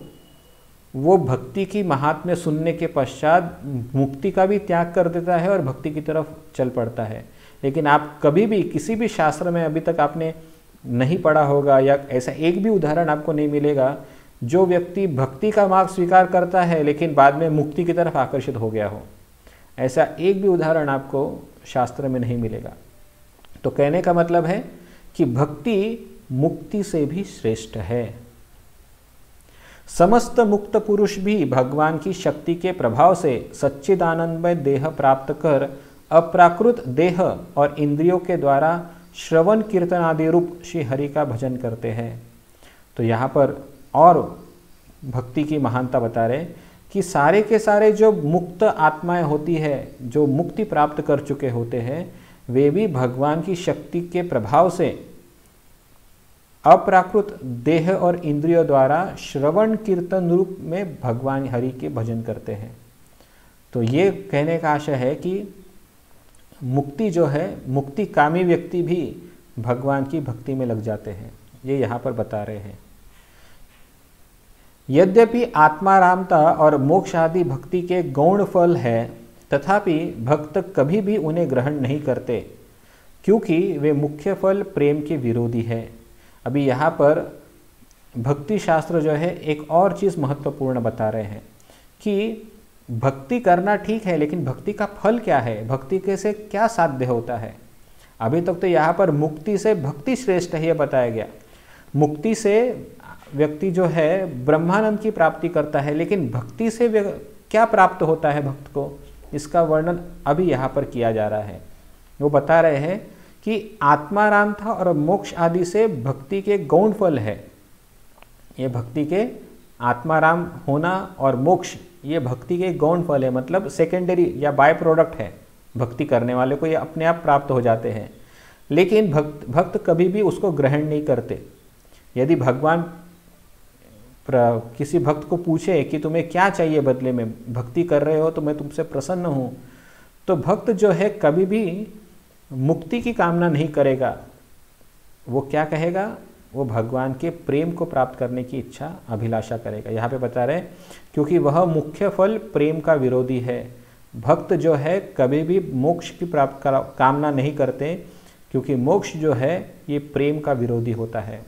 वो भक्ति की महात्म्य सुनने के पश्चात मुक्ति का भी त्याग कर देता है और भक्ति की तरफ चल पड़ता है। लेकिन आप कभी भी किसी भी शास्त्र में अभी तक आपने नहीं पढ़ा होगा या ऐसा एक भी उदाहरण आपको नहीं मिलेगा जो व्यक्ति भक्ति का मार्ग स्वीकार करता है लेकिन बाद में मुक्ति की तरफ आकर्षित हो गया हो। ऐसा एक भी उदाहरण आपको शास्त्र में नहीं मिलेगा। तो कहने का मतलब है कि भक्ति मुक्ति से भी श्रेष्ठ है। समस्त मुक्त पुरुष भी भगवान की शक्ति के प्रभाव से सच्चिदानंदमय देह प्राप्त कर अप्राकृत देह और इंद्रियों के द्वारा श्रवण कीर्तन आदि रूप श्री हरि का भजन करते हैं। तो यहाँ पर और भक्ति की महानता बता रहे कि सारे के सारे जो मुक्त आत्माएं होती है, जो मुक्ति प्राप्त कर चुके होते हैं, वे भी भगवान की शक्ति के प्रभाव से अप्राकृत देह और इंद्रियों द्वारा श्रवण कीर्तन रूप में भगवान हरि के भजन करते हैं। तो ये कहने का आशय है कि मुक्ति जो है, मुक्ति कामी व्यक्ति भी भगवान की भक्ति में लग जाते हैं, ये यहाँ पर बता रहे हैं। यद्यपि आत्मारामता और मोक्ष आदि भक्ति के गौण फल है, तथापि भक्त कभी भी उन्हें ग्रहण नहीं करते, क्योंकि वे मुख्य फल प्रेम के विरोधी है। अभी यहाँ पर भक्ति शास्त्र जो है एक और चीज़ महत्वपूर्ण बता रहे हैं कि भक्ति करना ठीक है, लेकिन भक्ति का फल क्या है, भक्ति के से क्या साध्य होता है। अभी तक तो यहाँ पर मुक्ति से भक्ति श्रेष्ठ है, यह बताया गया। मुक्ति से व्यक्ति जो है ब्रह्मानंद की प्राप्ति करता है, लेकिन भक्ति से क्या प्राप्त होता है भक्त को, इसका वर्णन अभी यहाँ पर किया जा रहा है। वो बता रहे हैं कि आत्माराम था और मोक्ष आदि से भक्ति के गौण फल है। ये भक्ति के आत्माराम होना और मोक्ष, ये भक्ति के गौण फल है, मतलब सेकेंडरी या बाय प्रोडक्ट है। भक्ति करने वाले को ये अपने आप प्राप्त हो जाते हैं, लेकिन भक्त कभी भी उसको ग्रहण नहीं करते। यदि भगवान किसी भक्त को पूछे कि तुम्हें क्या चाहिए बदले में, भक्ति कर रहे हो तो मैं तुमसे प्रसन्न हूँ, तो भक्त जो है कभी भी मुक्ति की कामना नहीं करेगा। वो क्या कहेगा, वो भगवान के प्रेम को प्राप्त करने की इच्छा अभिलाषा करेगा। यहाँ पे बता रहे हैं क्योंकि वह मुख्य फल प्रेम का विरोधी है। भक्त जो है कभी भी मोक्ष की प्राप्त कामना नहीं करते, क्योंकि मोक्ष जो है ये प्रेम का विरोधी होता है।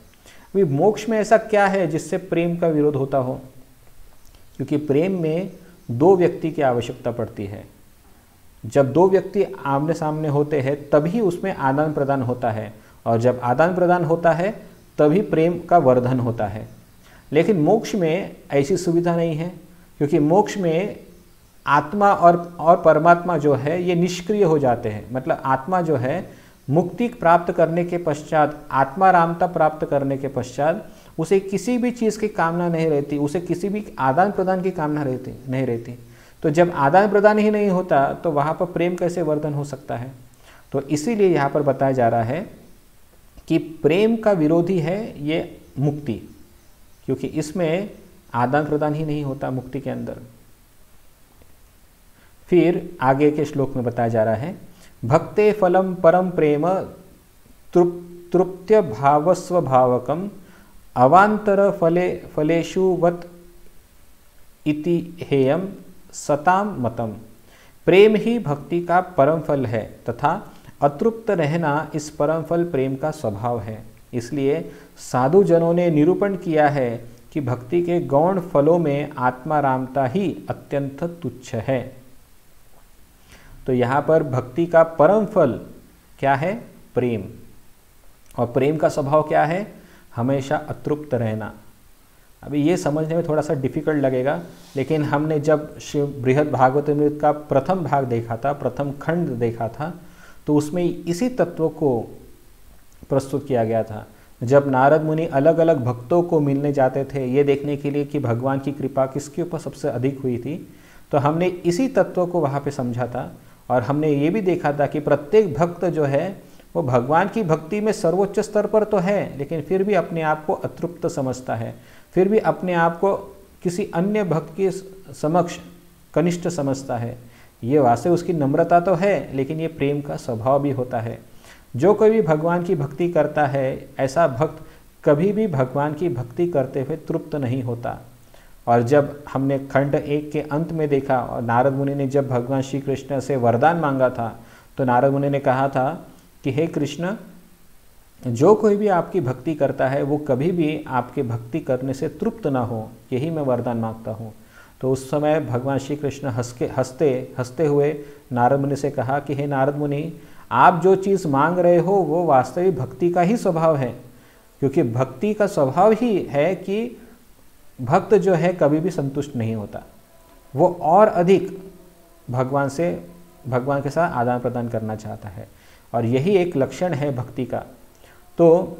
अभी मोक्ष में ऐसा क्या है जिससे प्रेम का विरोध होता हो, क्योंकि प्रेम में दो व्यक्ति की आवश्यकता पड़ती है। जब दो व्यक्ति आमने सामने होते हैं तभी उसमें आदान प्रदान होता है, और जब आदान प्रदान होता है तभी प्रेम का वर्धन होता है। लेकिन मोक्ष में ऐसी सुविधा नहीं है, क्योंकि मोक्ष में आत्मा और परमात्मा जो है ये निष्क्रिय हो जाते हैं। मतलब आत्मा जो है मुक्ति प्राप्त करने के पश्चात, आत्मारामता प्राप्त करने के पश्चात उसे किसी भी चीज़ की कामना नहीं रहती, उसे किसी भी आदान प्रदान की कामना नहीं रहती। तो जब आदान प्रदान ही नहीं होता तो वहाँ पर प्रेम कैसे वर्धन हो सकता है। तो इसीलिए यहाँ पर बताया जा रहा है कि प्रेम का विरोधी है ये मुक्ति, क्योंकि इसमें आदान प्रदान ही नहीं होता मुक्ति के अंदर। फिर आगे के श्लोक में बताया जा रहा है, भक्ते फलम परम प्रेम तृप्त्य भावस्वभावकम अवांतर फलेषु वत इति हेयम सताम मतम। प्रेम ही भक्ति का परम फल है तथा अतृप्त रहना इस परम फल प्रेम का स्वभाव है। इसलिए साधु जनों ने निरूपण किया है कि भक्ति के गौण फलों में आत्मारामता ही अत्यंत तुच्छ है। तो यहाँ पर भक्ति का परम फल क्या है, प्रेम। और प्रेम का स्वभाव क्या है, हमेशा अतृप्त रहना। अभी ये समझने में थोड़ा सा डिफिकल्ट लगेगा, लेकिन हमने जब शिव बृहद भागवतामृत का प्रथम भाग देखा था, प्रथम खंड देखा था, तो उसमें इसी तत्व को प्रस्तुत किया गया था। जब नारद मुनि अलग अलग भक्तों को मिलने जाते थे ये देखने के लिए कि भगवान की कृपा किसके ऊपर सबसे अधिक हुई थी, तो हमने इसी तत्व को वहाँ पे समझा था। और हमने ये भी देखा था कि प्रत्येक भक्त जो है वो भगवान की भक्ति में सर्वोच्च स्तर पर तो है, लेकिन फिर भी अपने आप को अतृप्त समझता है, फिर भी अपने आप को किसी अन्य भक्त के समक्ष कनिष्ठ समझता है। ये वास्तव उसकी नम्रता तो है, लेकिन ये प्रेम का स्वभाव भी होता है। जो कोई भी भगवान की भक्ति करता है, ऐसा भक्त कभी भी भगवान की भक्ति करते हुए तृप्त नहीं होता। और जब हमने खंड 1 के अंत में देखा और नारद मुनि ने जब भगवान श्री कृष्ण से वरदान मांगा था, तो नारद मुनि ने कहा था कि हे कृष्ण, जो कोई भी आपकी भक्ति करता है वो कभी भी आपके भक्ति करने से तृप्त ना हो, यही मैं वरदान मांगता हूँ। तो उस समय भगवान श्री कृष्ण हंसते हुए नारद मुनि से कहा कि हे नारद मुनि, आप जो चीज़ मांग रहे हो वो वास्तविक भक्ति का ही स्वभाव है, क्योंकि भक्ति का स्वभाव ही है कि भक्त जो है कभी भी संतुष्ट नहीं होता, वो और अधिक भगवान के साथ आदान प्रदान करना चाहता है, और यही एक लक्षण है भक्ति का। तो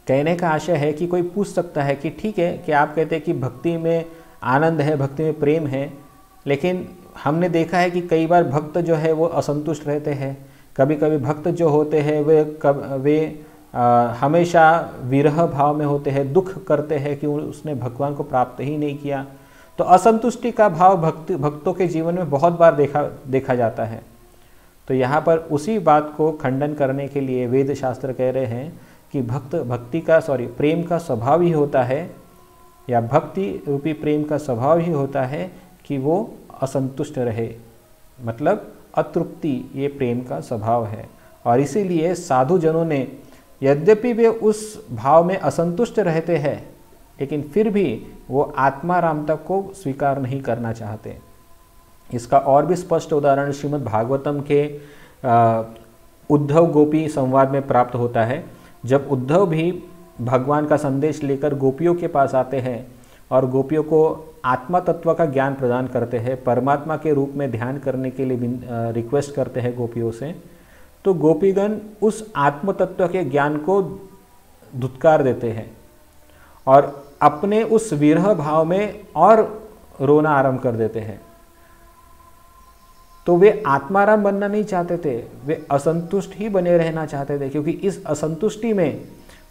कहने का आशय है कि कोई पूछ सकता है कि ठीक है कि आप कहते हैं कि भक्ति में आनंद है, भक्ति में प्रेम है, लेकिन हमने देखा है कि कई बार भक्त जो है वो असंतुष्ट रहते हैं। कभी कभी भक्त जो होते हैं वे हमेशा विरह भाव में होते हैं, दुख करते हैं कि उसने भगवान को प्राप्त ही नहीं किया। तो असंतुष्टि का भाव भक्तों के जीवन में बहुत बार देखा जाता है। तो यहाँ पर उसी बात को खंडन करने के लिए वेद शास्त्र कह रहे हैं कि प्रेम का स्वभाव ही होता है, या भक्ति रूपी प्रेम का स्वभाव ही होता है कि वो असंतुष्ट रहे, मतलब अतृप्ति, ये प्रेम का स्वभाव है। और इसीलिए साधु जनों ने, यद्यपि वे उस भाव में असंतुष्ट रहते हैं, लेकिन फिर भी वो आत्मारामता को स्वीकार नहीं करना चाहते। इसका और भी स्पष्ट उदाहरण श्रीमद् भागवतम के उद्धव गोपी संवाद में प्राप्त होता है। जब उद्धव भी भगवान का संदेश लेकर गोपियों के पास आते हैं और गोपियों को आत्मा तत्व का ज्ञान प्रदान करते हैं, परमात्मा के रूप में ध्यान करने के लिए रिक्वेस्ट करते हैं गोपियों से, तो गोपीगण उस आत्म तत्व के ज्ञान को धुतकार देते हैं और अपने उस विरह भाव में और रोना आरंभ कर देते हैं। तो वे आत्माराम बनना नहीं चाहते थे, वे असंतुष्ट ही बने रहना चाहते थे, क्योंकि इस असंतुष्टि में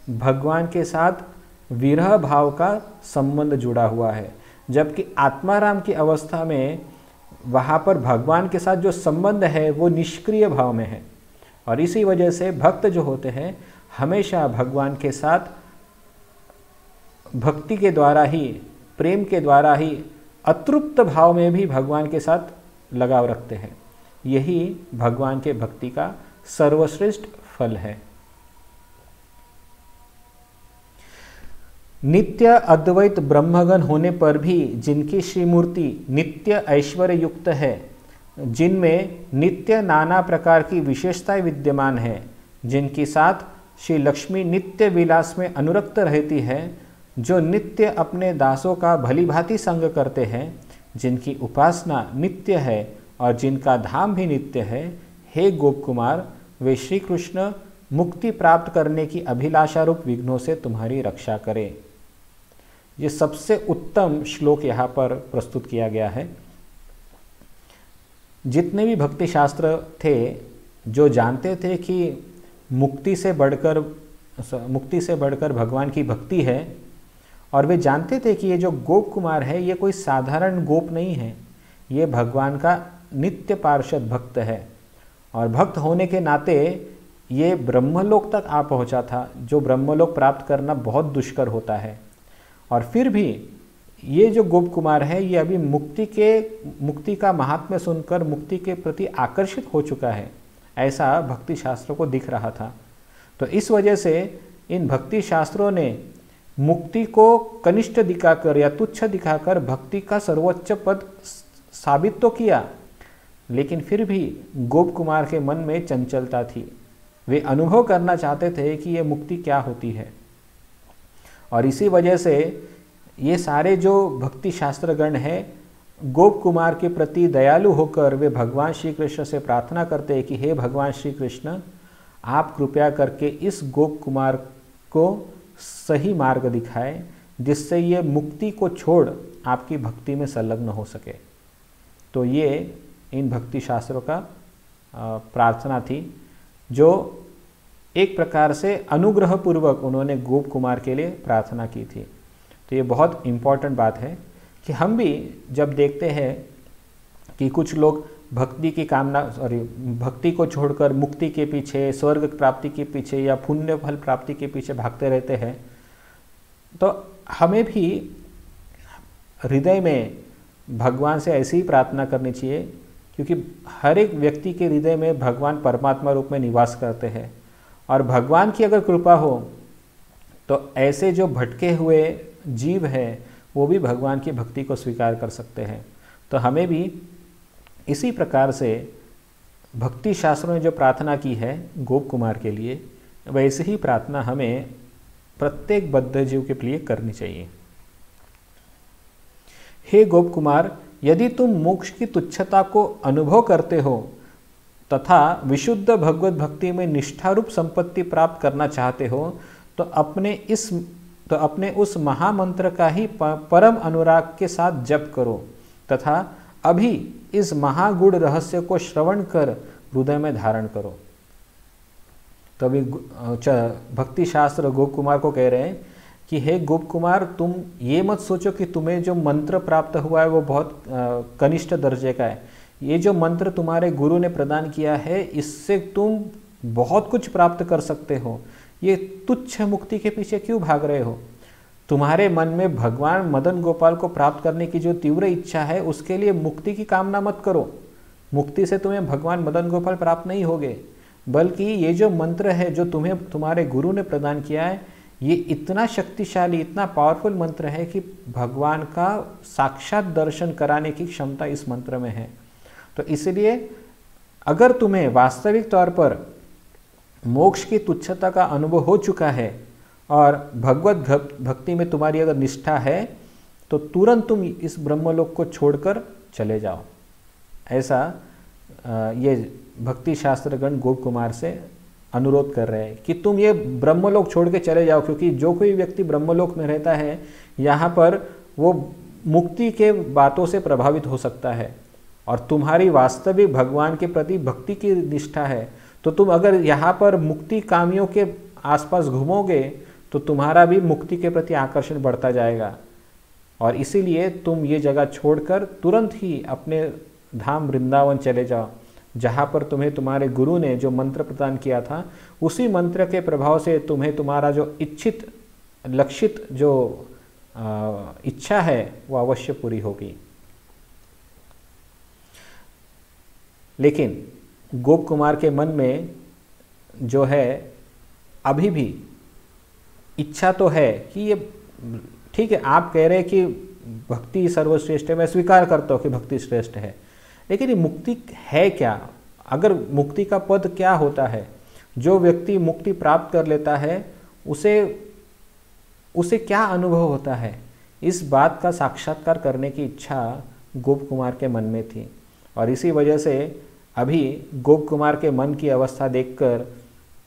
भगवान के साथ विरह भाव का संबंध जुड़ा हुआ है। जबकि आत्माराम की अवस्था में वहाँ पर भगवान के साथ जो संबंध है वो निष्क्रिय भाव में है, और इसी वजह से भक्त जो होते हैं हमेशा भगवान के साथ भक्ति के द्वारा ही, प्रेम के द्वारा ही, अतृप्त भाव में भी भगवान के साथ लगाव रखते हैं। यही भगवान के भक्ति का सर्वश्रेष्ठ फल है। नित्य अद्वैत ब्रह्मगण होने पर भी जिनकी श्रीमूर्ति नित्य ऐश्वर्य युक्त है, जिनमें नित्य नाना प्रकार की विशेषताएं विद्यमान है, जिनकी साथ श्री लक्ष्मी नित्य विलास में अनुरक्त रहती है, जो नित्य अपने दासों का भलीभांति संग करते हैं, जिनकी उपासना नित्य है और जिनका धाम भी नित्य है, हे गोप कुमार, वे श्री कृष्ण मुक्ति प्राप्त करने की अभिलाषा रूप विघ्नों से तुम्हारी रक्षा करें। ये सबसे उत्तम श्लोक यहाँ पर प्रस्तुत किया गया है। जितने भी भक्ति शास्त्र थे जो जानते थे कि मुक्ति से बढ़कर भगवान की भक्ति है, और वे जानते थे कि ये जो गोप कुमार है ये कोई साधारण गोप नहीं है, ये भगवान का नित्य पार्षद भक्त है, और भक्त होने के नाते ये ब्रह्मलोक तक आ पहुंचा था, जो ब्रह्मलोक प्राप्त करना बहुत दुष्कर होता है। और फिर भी ये जो गोप कुमार है ये अभी मुक्ति का महात्म्य सुनकर मुक्ति के प्रति आकर्षित हो चुका है, ऐसा भक्ति शास्त्रों को दिख रहा था। तो इस वजह से इन भक्ति शास्त्रों ने मुक्ति को कनिष्ठ दिखाकर या तुच्छ दिखाकर भक्ति का सर्वोच्च पद साबित तो किया, लेकिन फिर भी गोप कुमार के मन में चंचलता थी। वे अनुभव करना चाहते थे कि ये मुक्ति क्या होती है, और इसी वजह से ये सारे जो भक्ति शास्त्रगण हैं गोप कुमार के प्रति दयालु होकर वे भगवान श्री कृष्ण से प्रार्थना करते हैं कि हे भगवान श्री कृष्ण, आप कृपया करके इस गोप कुमार को सही मार्ग दिखाएं, जिससे ये मुक्ति को छोड़ आपकी भक्ति में संलग्न हो सके। तो ये इन भक्ति शास्त्रों का प्रार्थना थी, जो एक प्रकार से अनुग्रह पूर्वक उन्होंने गोप कुमार के लिए प्रार्थना की थी। तो ये बहुत इम्पॉर्टेंट बात है कि हम भी जब देखते हैं कि कुछ लोग भक्ति को छोड़कर मुक्ति के पीछे, स्वर्ग प्राप्ति के पीछे या पुण्य फल प्राप्ति के पीछे भागते रहते हैं, तो हमें भी हृदय में भगवान से ऐसी ही प्रार्थना करनी चाहिए, क्योंकि हर एक व्यक्ति के हृदय में भगवान परमात्मा रूप में निवास करते हैं, और भगवान की अगर कृपा हो तो ऐसे जो भटके हुए जीव हैं वो भी भगवान की भक्ति को स्वीकार कर सकते हैं। तो हमें भी इसी प्रकार से भक्ति शास्त्रों ने जो प्रार्थना की है गोप कुमार के लिए, वैसे ही प्रार्थना हमें प्रत्येक बद्ध जीव के लिए करनी चाहिए। हे गोप कुमार, यदि तुम मोक्ष की तुच्छता को अनुभव करते हो तथा विशुद्ध भगवत भक्ति में निष्ठारूप संपत्ति प्राप्त करना चाहते हो तो अपने उस महामंत्र का ही परम अनुराग के साथ जप करो तथा अभी इस महागुण रहस्य को श्रवण कर हृदय में धारण करो। तो अभी भक्ति शास्त्र गोप कुमार को कह रहे हैं कि हे गोप कुमार, तुम ये मत सोचो कि तुम्हें जो मंत्र प्राप्त हुआ है वो बहुत कनिष्ठ दर्जे का है। ये जो मंत्र तुम्हारे गुरु ने प्रदान किया है, इससे तुम बहुत कुछ प्राप्त कर सकते हो। ये तुच्छ मुक्ति के पीछे क्यों भाग रहे हो? तुम्हारे मन में भगवान मदन गोपाल को प्राप्त करने की जो तीव्र इच्छा है, उसके लिए मुक्ति की कामना मत करो। मुक्ति से तुम्हें भगवान मदन गोपाल प्राप्त नहीं होगे, बल्कि ये जो मंत्र है जो तुम्हें तुम्हारे गुरु ने प्रदान किया है, ये इतना शक्तिशाली, इतना पावरफुल मंत्र है कि भगवान का साक्षात दर्शन कराने की क्षमता इस मंत्र में है। तो इसलिए अगर तुम्हें वास्तविक तौर पर मोक्ष की तुच्छता का अनुभव हो चुका है और भगवत भक्ति में तुम्हारी अगर निष्ठा है, तो तुरंत तुम इस ब्रह्मलोक को छोड़कर चले जाओ। ऐसा ये भक्ति शास्त्रगण गोप कुमार से अनुरोध कर रहे हैं कि तुम ये ब्रह्मलोक छोड़ के चले जाओ, क्योंकि जो कोई व्यक्ति ब्रह्मलोक में रहता है, यहाँ पर वो मुक्ति के बातों से प्रभावित हो सकता है। और तुम्हारी वास्तविक भगवान के प्रति भक्ति की निष्ठा है, तो तुम अगर यहाँ पर मुक्ति कामियों के आसपास घूमोगे तो तुम्हारा भी मुक्ति के प्रति आकर्षण बढ़ता जाएगा। और इसीलिए तुम ये जगह छोड़कर तुरंत ही अपने धाम वृंदावन चले जाओ, जहाँ पर तुम्हें तुम्हारे गुरु ने जो मंत्र प्रदान किया था, उसी मंत्र के प्रभाव से तुम्हें तुम्हारा जो इच्छित लक्षित जो इच्छा है वो अवश्य पूरी होगी। लेकिन गोप कुमार के मन में जो है अभी भी इच्छा तो है कि ये ठीक है, आप कह रहे हैं कि भक्ति सर्वश्रेष्ठ है, मैं स्वीकार करता हूँ कि भक्ति श्रेष्ठ है, लेकिन ये मुक्ति है क्या? अगर मुक्ति का पद क्या होता है? जो व्यक्ति मुक्ति प्राप्त कर लेता है उसे क्या अनुभव होता है? इस बात का साक्षात्कार करने की इच्छा गोप कुमार के मन में थी। और इसी वजह से अभी गोप कुमार के मन की अवस्था देखकर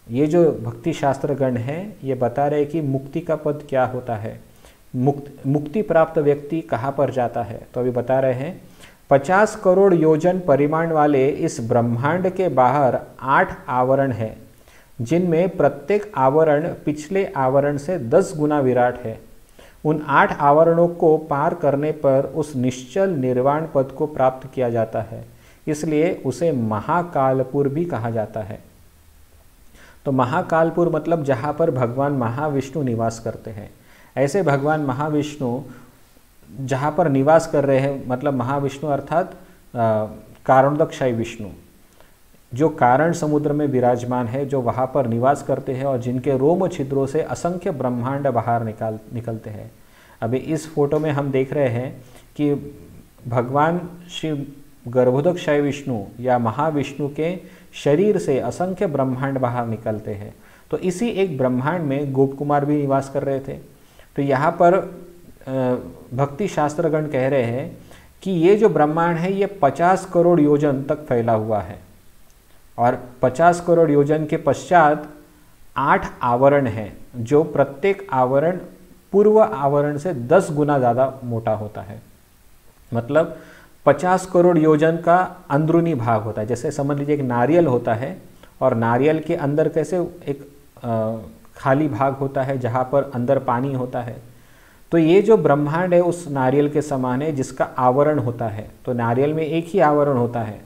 ये जो भक्ति शास्त्रगण हैं, ये बता रहे कि मुक्ति का पद क्या होता है, मुक्ति प्राप्त व्यक्ति कहाँ पर जाता है। तो अभी बता रहे हैं 50 करोड़ योजन परिमाण वाले इस ब्रह्मांड के बाहर 8 आवरण हैं, जिनमें प्रत्येक आवरण पिछले आवरण से 10 गुना विराट है। उन 8 आवरणों को पार करने पर उस निश्चल निर्वाण पद को प्राप्त किया जाता है, इसलिए उसे महाकालपुर भी कहा जाता है। तो महाकालपुर मतलब जहाँ पर भगवान महाविष्णु निवास करते हैं। ऐसे भगवान महाविष्णु जहाँ पर निवास कर रहे हैं, मतलब महाविष्णु अर्थात कारणोदकशाही विष्णु, जो कारण समुद्र में विराजमान है, जो वहाँ पर निवास करते हैं और जिनके रोम छिद्रों से असंख्य ब्रह्मांड बाहर निकलते हैं। अभी इस फोटो में हम देख रहे हैं कि भगवान श्री गर्भोदकशाही विष्णु या महाविष्णु के शरीर से असंख्य ब्रह्मांड बाहर निकलते हैं। तो इसी एक ब्रह्मांड में गोप कुमार भी निवास कर रहे थे। तो यहाँ पर भक्ति शास्त्रगण कह रहे हैं कि ये जो ब्रह्मांड है ये 50 करोड़ योजन तक फैला हुआ है, और 50 करोड़ योजन के पश्चात 8 आवरण हैं, जो प्रत्येक आवरण पूर्व आवरण से 10 गुना ज़्यादा मोटा होता है। मतलब 50 करोड़ योजन का अंदरूनी भाग होता है। जैसे समझ लीजिए एक नारियल होता है, और नारियल के अंदर कैसे एक खाली भाग होता है जहाँ पर अंदर पानी होता है। तो ये जो ब्रह्मांड है उस नारियल के समान है, जिसका आवरण होता है। तो नारियल में एक ही आवरण होता है,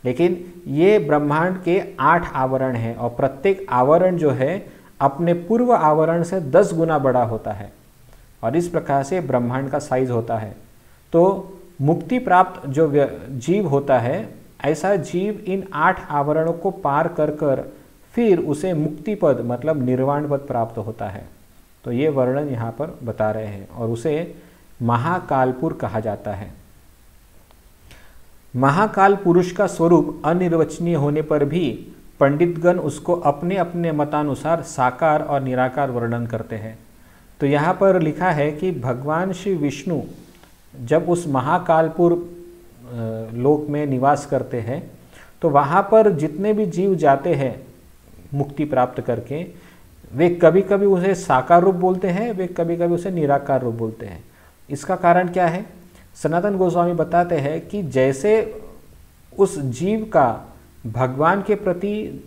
लेकिन ये ब्रह्मांड के 8 आवरण हैं, और प्रत्येक आवरण जो है अपने पूर्व आवरण से 10 गुना बड़ा होता है। और इस प्रकार से ब्रह्मांड का साइज होता है। तो मुक्ति प्राप्त जो जीव होता है, ऐसा जीव इन 8 आवरणों को पार कर फिर उसे मुक्ति पद मतलब निर्वाण पद प्राप्त होता है। तो ये वर्णन यहाँ पर बता रहे हैं, और उसे महाकालपुर कहा जाता है। महाकाल पुरुष का स्वरूप अनिर्वचनीय होने पर भी पंडितगण उसको अपने अपने मतानुसार साकार और निराकार वर्णन करते हैं। तो यहाँ पर लिखा है कि भगवान श्री विष्णु जब उस महाकालपुर लोक में निवास करते हैं तो वहाँ पर जितने भी जीव जाते हैं मुक्ति प्राप्त करके, वे कभी कभी उसे साकार रूप बोलते हैं, वे कभी कभी उसे निराकार रूप बोलते हैं। इसका कारण क्या है? सनातन गोस्वामी बताते हैं कि जैसे उस जीव का भगवान के प्रति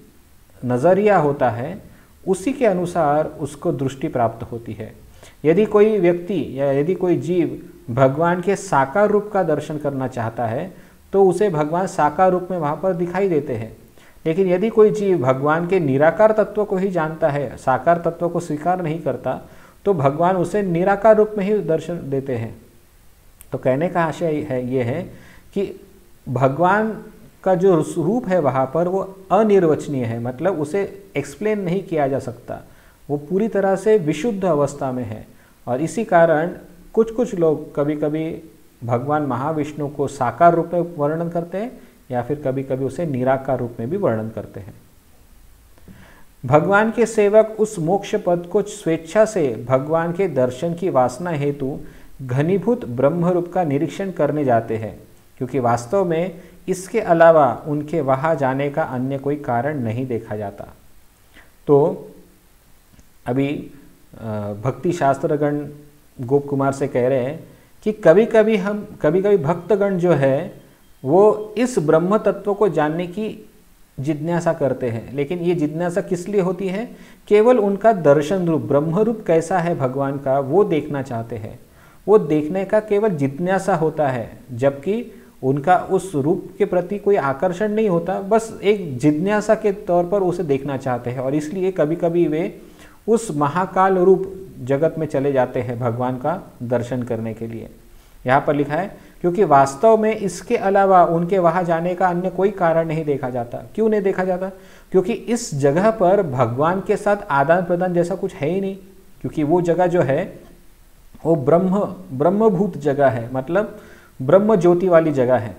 नज़रिया होता है, उसी के अनुसार उसको दृष्टि प्राप्त होती है। यदि कोई व्यक्ति या यदि कोई जीव भगवान के साकार रूप का दर्शन करना चाहता है तो उसे भगवान साकार रूप में वहाँ पर दिखाई देते हैं। लेकिन यदि कोई जीव भगवान के निराकार तत्व को ही जानता है, साकार तत्व को स्वीकार नहीं करता, तो भगवान उसे निराकार रूप में ही दर्शन देते हैं। तो कहने का आशय है ये है कि भगवान का जो रूप है वहाँ पर वो अनिर्वचनीय है, मतलब उसे एक्सप्लेन नहीं किया जा सकता, वो पूरी तरह से विशुद्ध अवस्था में है। और इसी कारण कुछ कुछ लोग कभी कभी भगवान महाविष्णु को साकार रूप में वर्णन करते हैं या फिर कभी कभी उसे निराकार रूप में भी वर्णन करते हैं। भगवान के सेवक उस मोक्ष पद को स्वेच्छा से भगवान के दर्शन की वासना हेतु घनीभूत ब्रह्म रूप का निरीक्षण करने जाते हैं, क्योंकि वास्तव में इसके अलावा उनके वहाँ जाने का अन्य कोई कारण नहीं देखा जाता। तो अभी भक्ति शास्त्रगण गोप कुमार से कह रहे हैं कि कभी कभी भक्तगण जो है वो इस ब्रह्म तत्व को जानने की जिज्ञासा करते हैं। लेकिन ये जिज्ञासा किस लिए होती है? केवल उनका दर्शन रूप, ब्रह्म रूप कैसा है भगवान का, वो देखना चाहते हैं। वो देखने का केवल जिज्ञासा होता है, जबकि उनका उस रूप के प्रति कोई आकर्षण नहीं होता, बस एक जिज्ञासा के तौर पर उसे देखना चाहते हैं। और इसलिए कभी कभी वे उस महाकाल रूप जगत में चले जाते हैं भगवान का दर्शन करने के लिए। यहाँ पर लिखा है क्योंकि वास्तव में इसके अलावा उनके वहाँ जाने का अन्य कोई कारण नहीं देखा जाता। क्यों नहीं देखा जाता? क्योंकि इस जगह पर भगवान के साथ आदान प्रदान जैसा कुछ है ही नहीं, क्योंकि वो जगह जो है वो ब्रह्मभूत जगह है, मतलब ब्रह्म ज्योति वाली जगह है।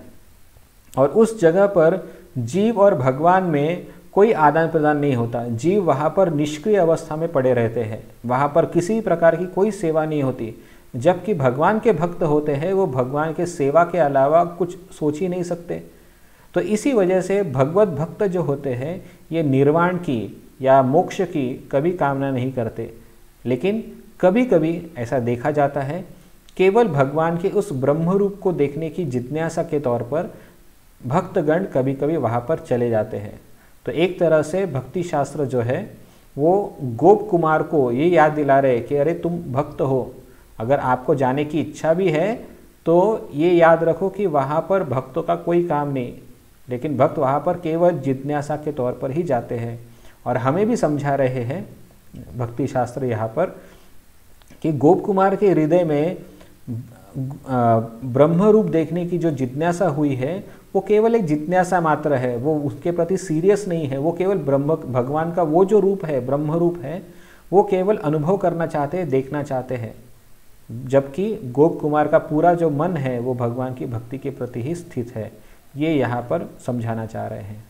और उस जगह पर जीव और भगवान में कोई आदान प्रदान नहीं होता। जीव वहाँ पर निष्क्रिय अवस्था में पड़े रहते हैं, वहाँ पर किसी प्रकार की कोई सेवा नहीं होती। जबकि भगवान के भक्त होते हैं, वो भगवान के सेवा के अलावा कुछ सोच ही नहीं सकते। तो इसी वजह से भगवत भक्त जो होते हैं ये निर्वाण की या मोक्ष की कभी कामना नहीं करते। लेकिन कभी कभी ऐसा देखा जाता है, केवल भगवान के उस ब्रह्म रूप को देखने की जिज्ञासा के तौर पर भक्तगण कभी कभी वहाँ पर चले जाते हैं। तो एक तरह से भक्ति शास्त्र जो है वो गोप कुमार को ये याद दिला रहे कि अरे तुम भक्त हो, अगर आपको जाने की इच्छा भी है तो ये याद रखो कि वहाँ पर भक्तों का कोई काम नहीं, लेकिन भक्त वहाँ पर केवल जिज्ञासा के तौर पर ही जाते हैं। और हमें भी समझा रहे हैं भक्ति शास्त्र यहाँ पर कि गोप कुमार के हृदय में ब्रह्म रूप देखने की जो जिज्ञासा हुई है वो केवल एक जिज्ञासा मात्र है, वो उसके प्रति सीरियस नहीं है। वो केवल भगवान का वो जो रूप है, ब्रह्म रूप है, वो केवल अनुभव करना चाहते हैं, देखना चाहते हैं। जबकि गोप कुमार का पूरा जो मन है वो भगवान की भक्ति के प्रति ही स्थित है, ये यहाँ पर समझाना चाह रहे हैं।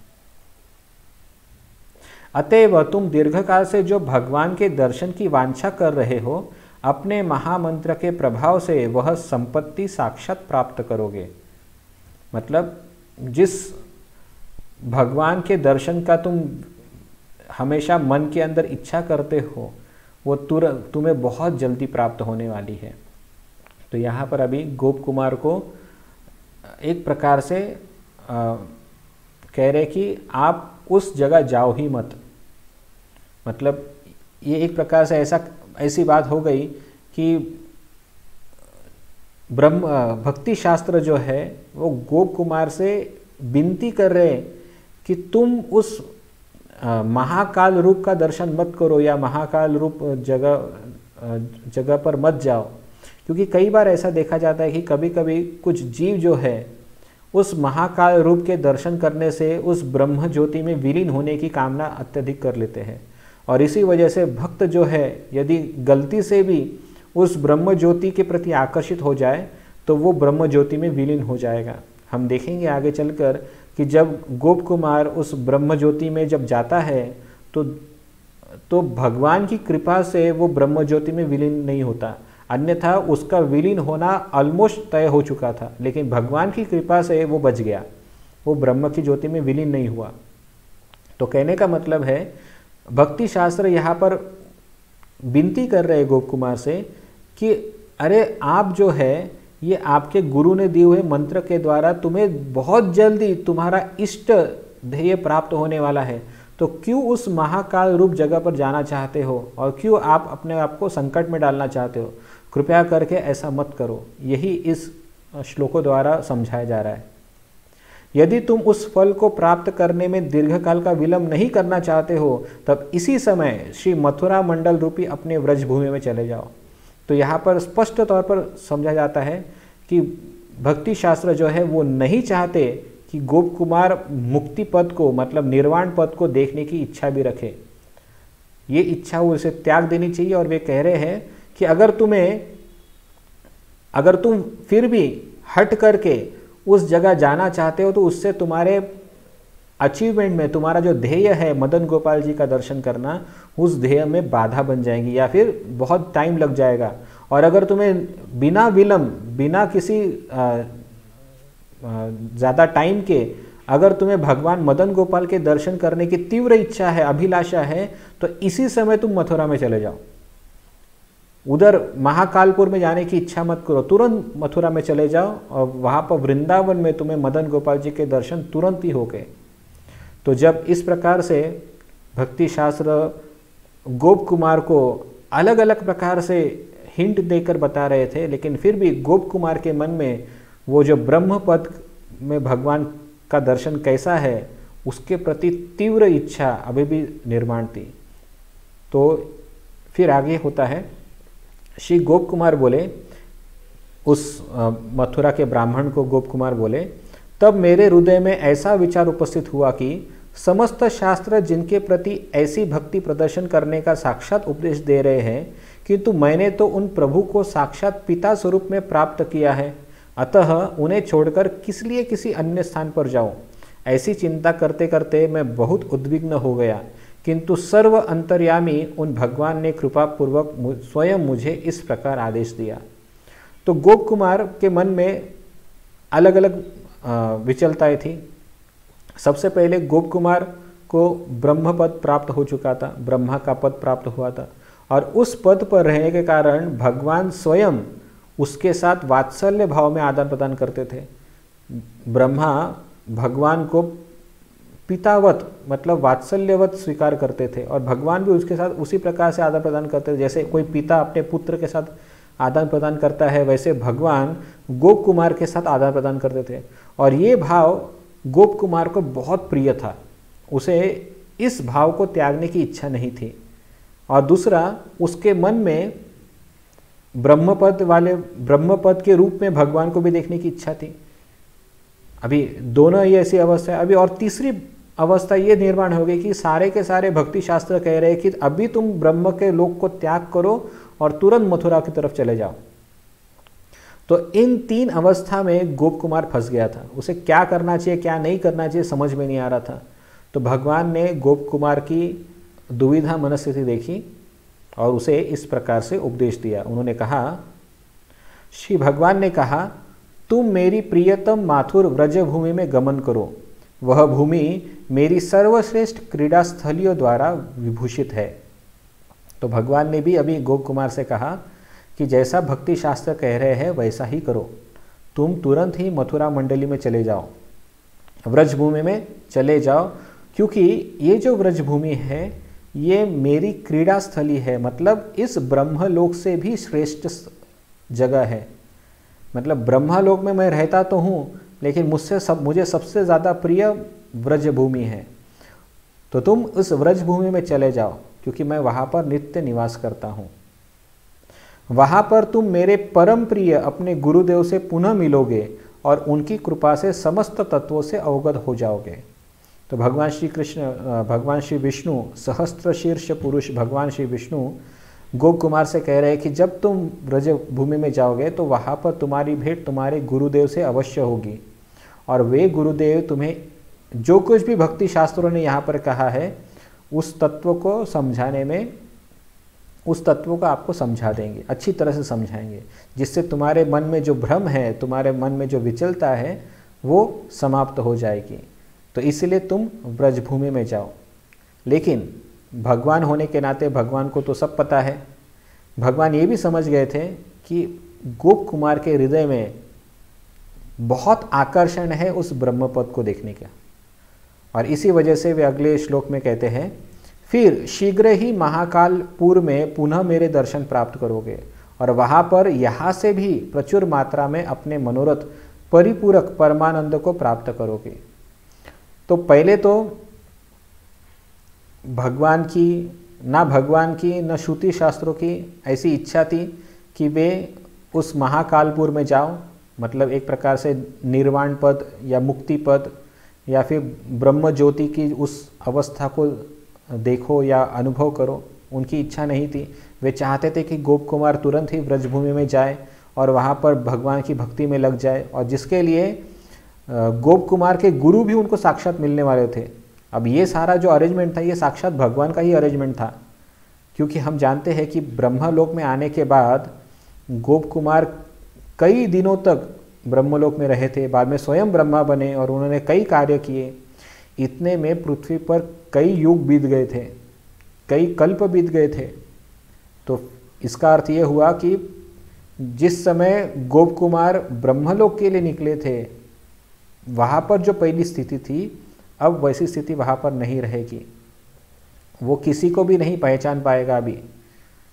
अतएव तुम दीर्घकाल से जो भगवान के दर्शन की वांछा कर रहे हो, अपने महामंत्र के प्रभाव से वह संपत्ति साक्षात प्राप्त करोगे। मतलब जिस भगवान के दर्शन का तुम हमेशा मन के अंदर इच्छा करते हो वो तुम्हें बहुत जल्दी प्राप्त होने वाली है। तो यहाँ पर अभी गोप कुमार को एक प्रकार से कह रहे कि आप उस जगह जाओ ही मत। मतलब ये एक प्रकार से ऐसी बात हो गई कि भक्ति शास्त्र जो है वो गोप कुमार से विनती कर रहे कि तुम उस महाकाल रूप का दर्शन मत करो या महाकाल रूप जगह पर मत जाओ। क्योंकि कई बार ऐसा देखा जाता है कि कभी कभी कुछ जीव जो है उस महाकाल रूप के दर्शन करने से उस ब्रह्म ज्योति में विलीन होने की कामना अत्यधिक कर लेते हैं। और इसी वजह से भक्त जो है यदि गलती से भी उस ब्रह्म ज्योति के प्रति आकर्षित हो जाए तो वो ब्रह्म ज्योति में विलीन हो जाएगा। हम देखेंगे आगे चलकर कि जब गोप कुमार उस ब्रह्म ज्योति में जब जाता है तो भगवान की कृपा से वो ब्रह्म ज्योति में विलीन नहीं होता, अन्यथा उसका विलीन होना ऑलमोस्ट तय हो चुका था, लेकिन भगवान की कृपा से वो बच गया, वो ब्रह्म की ज्योति में विलीन नहीं हुआ। तो कहने का मतलब है भक्ति शास्त्र यहाँ पर विनती कर रहे गोप कुमार से कि अरे आप जो है ये आपके गुरु ने दिए हुए मंत्र के द्वारा तुम्हें बहुत जल्दी तुम्हारा इष्ट ध्येय प्राप्त होने वाला है, तो क्यों उस महाकाल रूप जगह पर जाना चाहते हो और क्यों आप अपने आप को संकट में डालना चाहते हो, कृपया करके ऐसा मत करो। यही इस श्लोकों द्वारा समझाया जा रहा है। यदि तुम उस फल को प्राप्त करने में दीर्घकाल का विलंब नहीं करना चाहते हो, तब इसी समय श्री मथुरा मंडल रूपी अपने व्रज भूमि में चले जाओ। तो यहाँ पर स्पष्ट तौर पर समझा जाता है कि भक्ति शास्त्र जो है वो नहीं चाहते कि गोप कुमार मुक्ति पद को, मतलब निर्वाण पद को देखने की इच्छा भी रखे। ये इच्छा वो उसे त्याग देनी चाहिए। और वे कह रहे हैं कि अगर तुम फिर भी हट करके उस जगह जाना चाहते हो तो उससे तुम्हारे अचीवमेंट में, तुम्हारा जो ध्येय है मदन गोपाल जी का दर्शन करना, उस ध्येय में बाधा बन जाएगी या फिर बहुत टाइम लग जाएगा। और अगर तुम्हें बिना विलंब, बिना किसी ज़्यादा टाइम के अगर तुम्हें भगवान मदन गोपाल के दर्शन करने की तीव्र इच्छा है, अभिलाषा है, तो इसी समय तुम मथुरा में चले जाओ। उधर महाकालपुर में जाने की इच्छा मत करो, तुरंत मथुरा में चले जाओ और वहाँ पर वृंदावन में तुम्हें मदन गोपाल जी के दर्शन तुरंत ही हो गए। तो जब इस प्रकार से भक्ति शास्त्र गोप कुमार को अलग अलग प्रकार से हिंट देकर बता रहे थे, लेकिन फिर भी गोप कुमार के मन में वो जो ब्रह्म पद में भगवान का दर्शन कैसा है उसके प्रति तीव्र इच्छा अभी भी निर्माण थी। तो फिर आगे होता है, श्री गोप कुमार बोले, उस मथुरा के ब्राह्मण को गोप कुमार बोले, तब मेरे हृदय में ऐसा विचार उपस्थित हुआ कि समस्त शास्त्र जिनके प्रति ऐसी भक्ति प्रदर्शन करने का साक्षात उपदेश दे रहे हैं, किंतु मैंने तो उन प्रभु को साक्षात पिता स्वरूप में प्राप्त किया है, अतः उन्हें छोड़कर किस लिए किसी अन्य स्थान पर जाऊं। ऐसी चिंता करते करते मैं बहुत उद्विग्न हो गया, किंतु सर्व अंतर्यामी उन भगवान ने कृपा पूर्वक स्वयं मुझे इस प्रकार आदेश दिया। तो गोप कुमार के मन में अलग अलग विचलताएं थी। सबसे पहले गोप कुमार को ब्रह्म पद प्राप्त हो चुका था, ब्रह्मा का पद प्राप्त हुआ था, और उस पद पर रहने के कारण भगवान स्वयं उसके साथ वात्सल्य भाव में आदान प्रदान करते थे। ब्रह्मा भगवान को पितावत, मतलब वात्सल्यवत स्वीकार करते थे, और भगवान भी उसके साथ उसी प्रकार से आदान प्रदान करते थे। जैसे कोई पिता अपने पुत्र के साथ आदान प्रदान करता है, वैसे भगवान गोप कुमार के साथ आदान प्रदान करते थे। और ये भाव गोप कुमार को बहुत प्रिय था, उसे इस भाव को त्यागने की इच्छा नहीं थी। और दूसरा, उसके मन में ब्रह्मपद के रूप में भगवान को भी देखने की इच्छा थी। अभी दोनों ही ऐसी अवस्था है। अभी और तीसरी अवस्था ये निर्माण हो गई कि सारे के सारे भक्ति शास्त्र कह रहे हैं कि अभी तुम ब्रह्म के लोक को त्याग करो और तुरंत मथुरा की तरफ चले जाओ। तो इन तीन अवस्था में गोप कुमार फंस गया था। उसे क्या करना चाहिए क्या नहीं करना चाहिए समझ में नहीं आ रहा था। तो भगवान ने गोप कुमार की दुविधा मनस्थिति देखी और उसे इस प्रकार से उपदेश दिया। उन्होंने कहा, श्री भगवान ने कहा, तुम मेरी प्रियतम माथुर व्रज भूमि में गमन करो। वह भूमि मेरी सर्वश्रेष्ठ क्रीड़ा स्थलियों द्वारा विभूषित है। तो भगवान ने भी अभी गोप कुमार से कहा कि जैसा भक्ति शास्त्र कह रहे हैं वैसा ही करो, तुम तुरंत ही मथुरा मंडली में चले जाओ, व्रज भूमि में चले जाओ, क्योंकि ये जो व्रज भूमि है ये मेरी क्रीड़ा स्थली है। मतलब इस ब्रह्मलोक से भी श्रेष्ठ जगह है। मतलब ब्रह्मलोक में मैं रहता तो हूँ, लेकिन मुझे सबसे ज़्यादा प्रिय व्रज भूमि है। तो तुम उस व्रज भूमि में चले जाओ, क्योंकि मैं वहाँ पर नित्य निवास करता हूँ। वहाँ पर तुम मेरे परम प्रिय अपने गुरुदेव से पुनः मिलोगे और उनकी कृपा से समस्त तत्वों से अवगत हो जाओगे। तो भगवान श्री कृष्ण, भगवान श्री विष्णु, सहस्त्र शीर्ष पुरुष भगवान श्री विष्णु गोप कुमार से कह रहे हैं कि जब तुम ब्रज भूमि में जाओगे तो वहाँ पर तुम्हारी भेंट तुम्हारे गुरुदेव से अवश्य होगी और वे गुरुदेव तुम्हें जो कुछ भी भक्ति शास्त्रों ने यहाँ पर कहा है उस तत्व को समझाने में, उस तत्व को आपको समझा देंगे, अच्छी तरह से समझाएंगे, जिससे तुम्हारे मन में जो भ्रम है, तुम्हारे मन में जो विचलता है वो समाप्त हो जाएगी। तो इसलिए तुम ब्रजभूमि में जाओ। लेकिन भगवान होने के नाते भगवान को तो सब पता है। भगवान ये भी समझ गए थे कि गोप कुमार के हृदय में बहुत आकर्षण है उस ब्रह्मपद को देखने का, और इसी वजह से वे अगले श्लोक में कहते हैं, फिर शीघ्र ही महाकालपुर में पुनः मेरे दर्शन प्राप्त करोगे और वहाँ पर यहाँ से भी प्रचुर मात्रा में अपने मनोरथ परिपूरक परमानंद को प्राप्त करोगे। तो पहले तो भगवान की न श्रुति शास्त्रों की ऐसी इच्छा थी कि वे उस महाकालपुर में जाओ, मतलब एक प्रकार से निर्वाण पद या मुक्ति पद या फिर ब्रह्म ज्योति की उस अवस्था को देखो या अनुभव करो, उनकी इच्छा नहीं थी। वे चाहते थे कि गोप कुमार तुरंत ही ब्रजभूमि में जाए और वहाँ पर भगवान की भक्ति में लग जाए, और जिसके लिए गोप कुमार के गुरु भी उनको साक्षात मिलने वाले थे। अब ये सारा जो अरेंजमेंट था ये साक्षात भगवान का ही अरेंजमेंट था, क्योंकि हम जानते हैं कि ब्रह्मलोक में आने के बाद गोप कुमार कई दिनों तक ब्रह्मलोक में रहे थे, बाद में स्वयं ब्रह्मा बने और उन्होंने कई कार्य किए। इतने में पृथ्वी पर कई युग बीत गए थे, कई कल्प बीत गए थे। तो इसका अर्थ ये हुआ कि जिस समय गोप कुमार ब्रह्मलोक के लिए निकले थे, वहाँ पर जो पहली स्थिति थी, अब वैसी स्थिति वहाँ पर नहीं रहेगी। वो किसी को भी नहीं पहचान पाएगा अभी,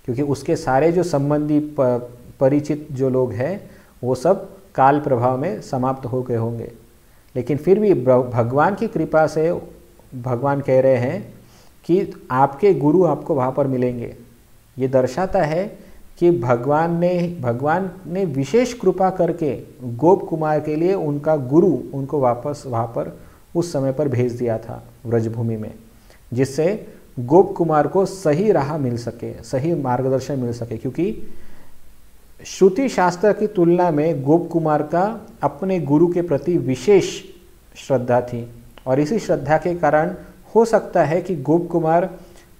क्योंकि उसके सारे जो संबंधी परिचित जो लोग हैं वो सब काल प्रभाव में समाप्त हो गए होंगे। लेकिन फिर भी भगवान की कृपा से भगवान कह रहे हैं कि आपके गुरु आपको वहाँ पर मिलेंगे। ये दर्शाता है कि भगवान ने विशेष कृपा करके गोप कुमार के लिए उनका गुरु उनको वापस वहाँ पर उस समय पर भेज दिया था ब्रजभूमि में, जिससे गोप कुमार को सही राह मिल सके, सही मार्गदर्शन मिल सके। क्योंकि श्रुति शास्त्र की तुलना में गोप कुमार का अपने गुरु के प्रति विशेष श्रद्धा थी, और इसी श्रद्धा के कारण हो सकता है कि गोप कुमार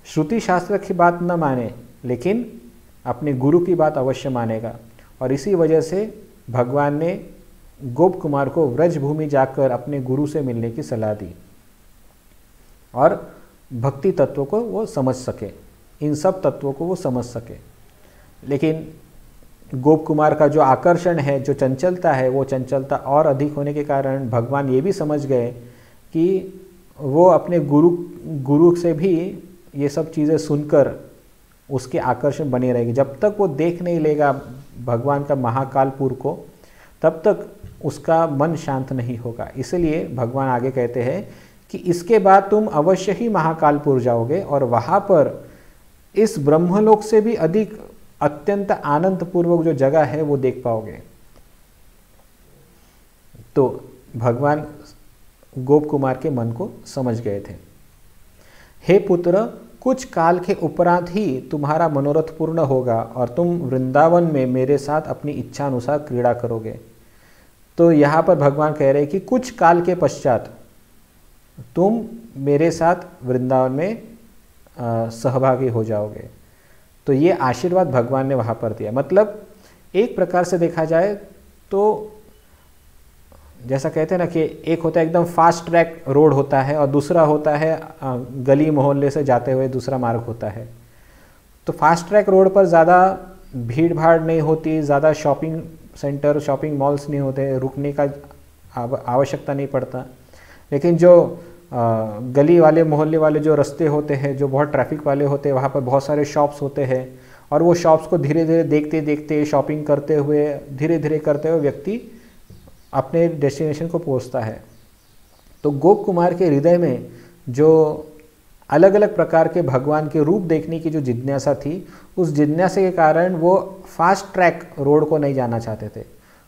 श्रुति शास्त्र की बात न माने, लेकिन अपने गुरु की बात अवश्य मानेगा। और इसी वजह से भगवान ने गोप कुमार को व्रजभूमि जाकर अपने गुरु से मिलने की सलाह दी और भक्ति तत्वों को वो समझ सके, इन सब तत्वों को वो समझ सके। लेकिन गोप कुमार का जो आकर्षण है, जो चंचलता है, वो चंचलता और अधिक होने के कारण भगवान ये भी समझ गए कि वो अपने गुरु से भी ये सब चीज़ें सुनकर उसके आकर्षण बने रहेगी। जब तक वो देख नहीं लेगा भगवान का महाकालपुर को, तब तक उसका मन शांत नहीं होगा। इसलिए भगवान आगे कहते हैं कि इसके बाद तुम अवश्य ही महाकालपुर जाओगे और वहाँ पर इस ब्रह्मलोक से भी अधिक अत्यंत आनंदपूर्वक जो जगह है वो देख पाओगे। तो भगवान गोप कुमार के मन को समझ गए थे। हे पुत्र, कुछ काल के उपरांत ही तुम्हारा मनोरथ पूर्ण होगा और तुम वृंदावन में मेरे साथ अपनी इच्छा अनुसार क्रीड़ा करोगे। तो यहाँ पर भगवान कह रहे हैं कि कुछ काल के पश्चात तुम मेरे साथ वृंदावन में सहभागी हो जाओगे। तो ये आशीर्वाद भगवान ने वहाँ पर दिया। मतलब एक प्रकार से देखा जाए तो जैसा कहते हैं ना कि एक होता है एकदम फास्ट ट्रैक रोड होता है और दूसरा होता है गली मोहल्ले से जाते हुए दूसरा मार्ग होता है। तो फास्ट ट्रैक रोड पर ज़्यादा भीड़ भाड़ नहीं होती, ज़्यादा शॉपिंग सेंटर, शॉपिंग मॉल्स नहीं होते, रुकने का आवश्यकता नहीं पड़ता। लेकिन जो गली वाले मोहल्ले वाले जो रास्ते होते हैं, जो बहुत ट्रैफिक वाले होते हैं, वहाँ पर बहुत सारे शॉप्स होते हैं और वो शॉप्स को धीरे धीरे देखते देखते, शॉपिंग करते हुए, धीरे धीरे करते हुए व्यक्ति अपने डेस्टिनेशन को पहुंचता है। तो गोप कुमार के हृदय में जो अलग अलग प्रकार के भगवान के रूप देखने की जो जिज्ञासा थी, उस जिज्ञासा के कारण वो फास्ट ट्रैक रोड को नहीं जाना चाहते थे।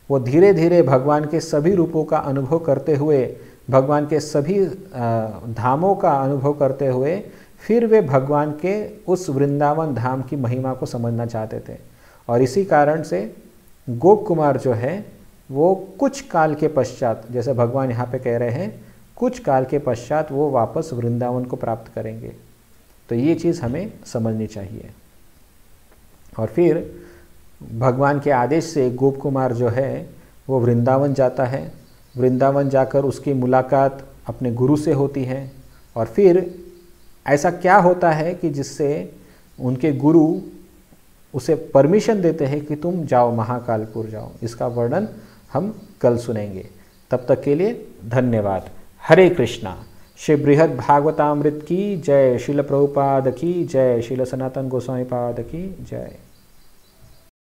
वो धीरे धीरे भगवान के सभी रूपों का अनुभव करते हुए, भगवान के सभी धामों का अनुभव करते हुए, फिर वे भगवान के उस वृंदावन धाम की महिमा को समझना चाहते थे। और इसी कारण से गोप कुमार जो है वो कुछ काल के पश्चात, जैसे भगवान यहाँ पे कह रहे हैं, कुछ काल के पश्चात वो वापस वृंदावन को प्राप्त करेंगे। तो ये चीज़ हमें समझनी चाहिए। और फिर भगवान के आदेश से गोप कुमार जो है वो वृंदावन जाता है। वृंदावन जाकर उसकी मुलाकात अपने गुरु से होती है। और फिर ऐसा क्या होता है कि जिससे उनके गुरु उसे परमिशन देते हैं कि तुम जाओ, महाकालपुर जाओ। इसका वर्णन हम कल सुनेंगे। तब तक के लिए धन्यवाद। हरे कृष्णा। श्री बृहद भागवतामृत की जय। श्रील प्रभुपाद की जय। श्रील सनातन गोस्वामी पाद की जय।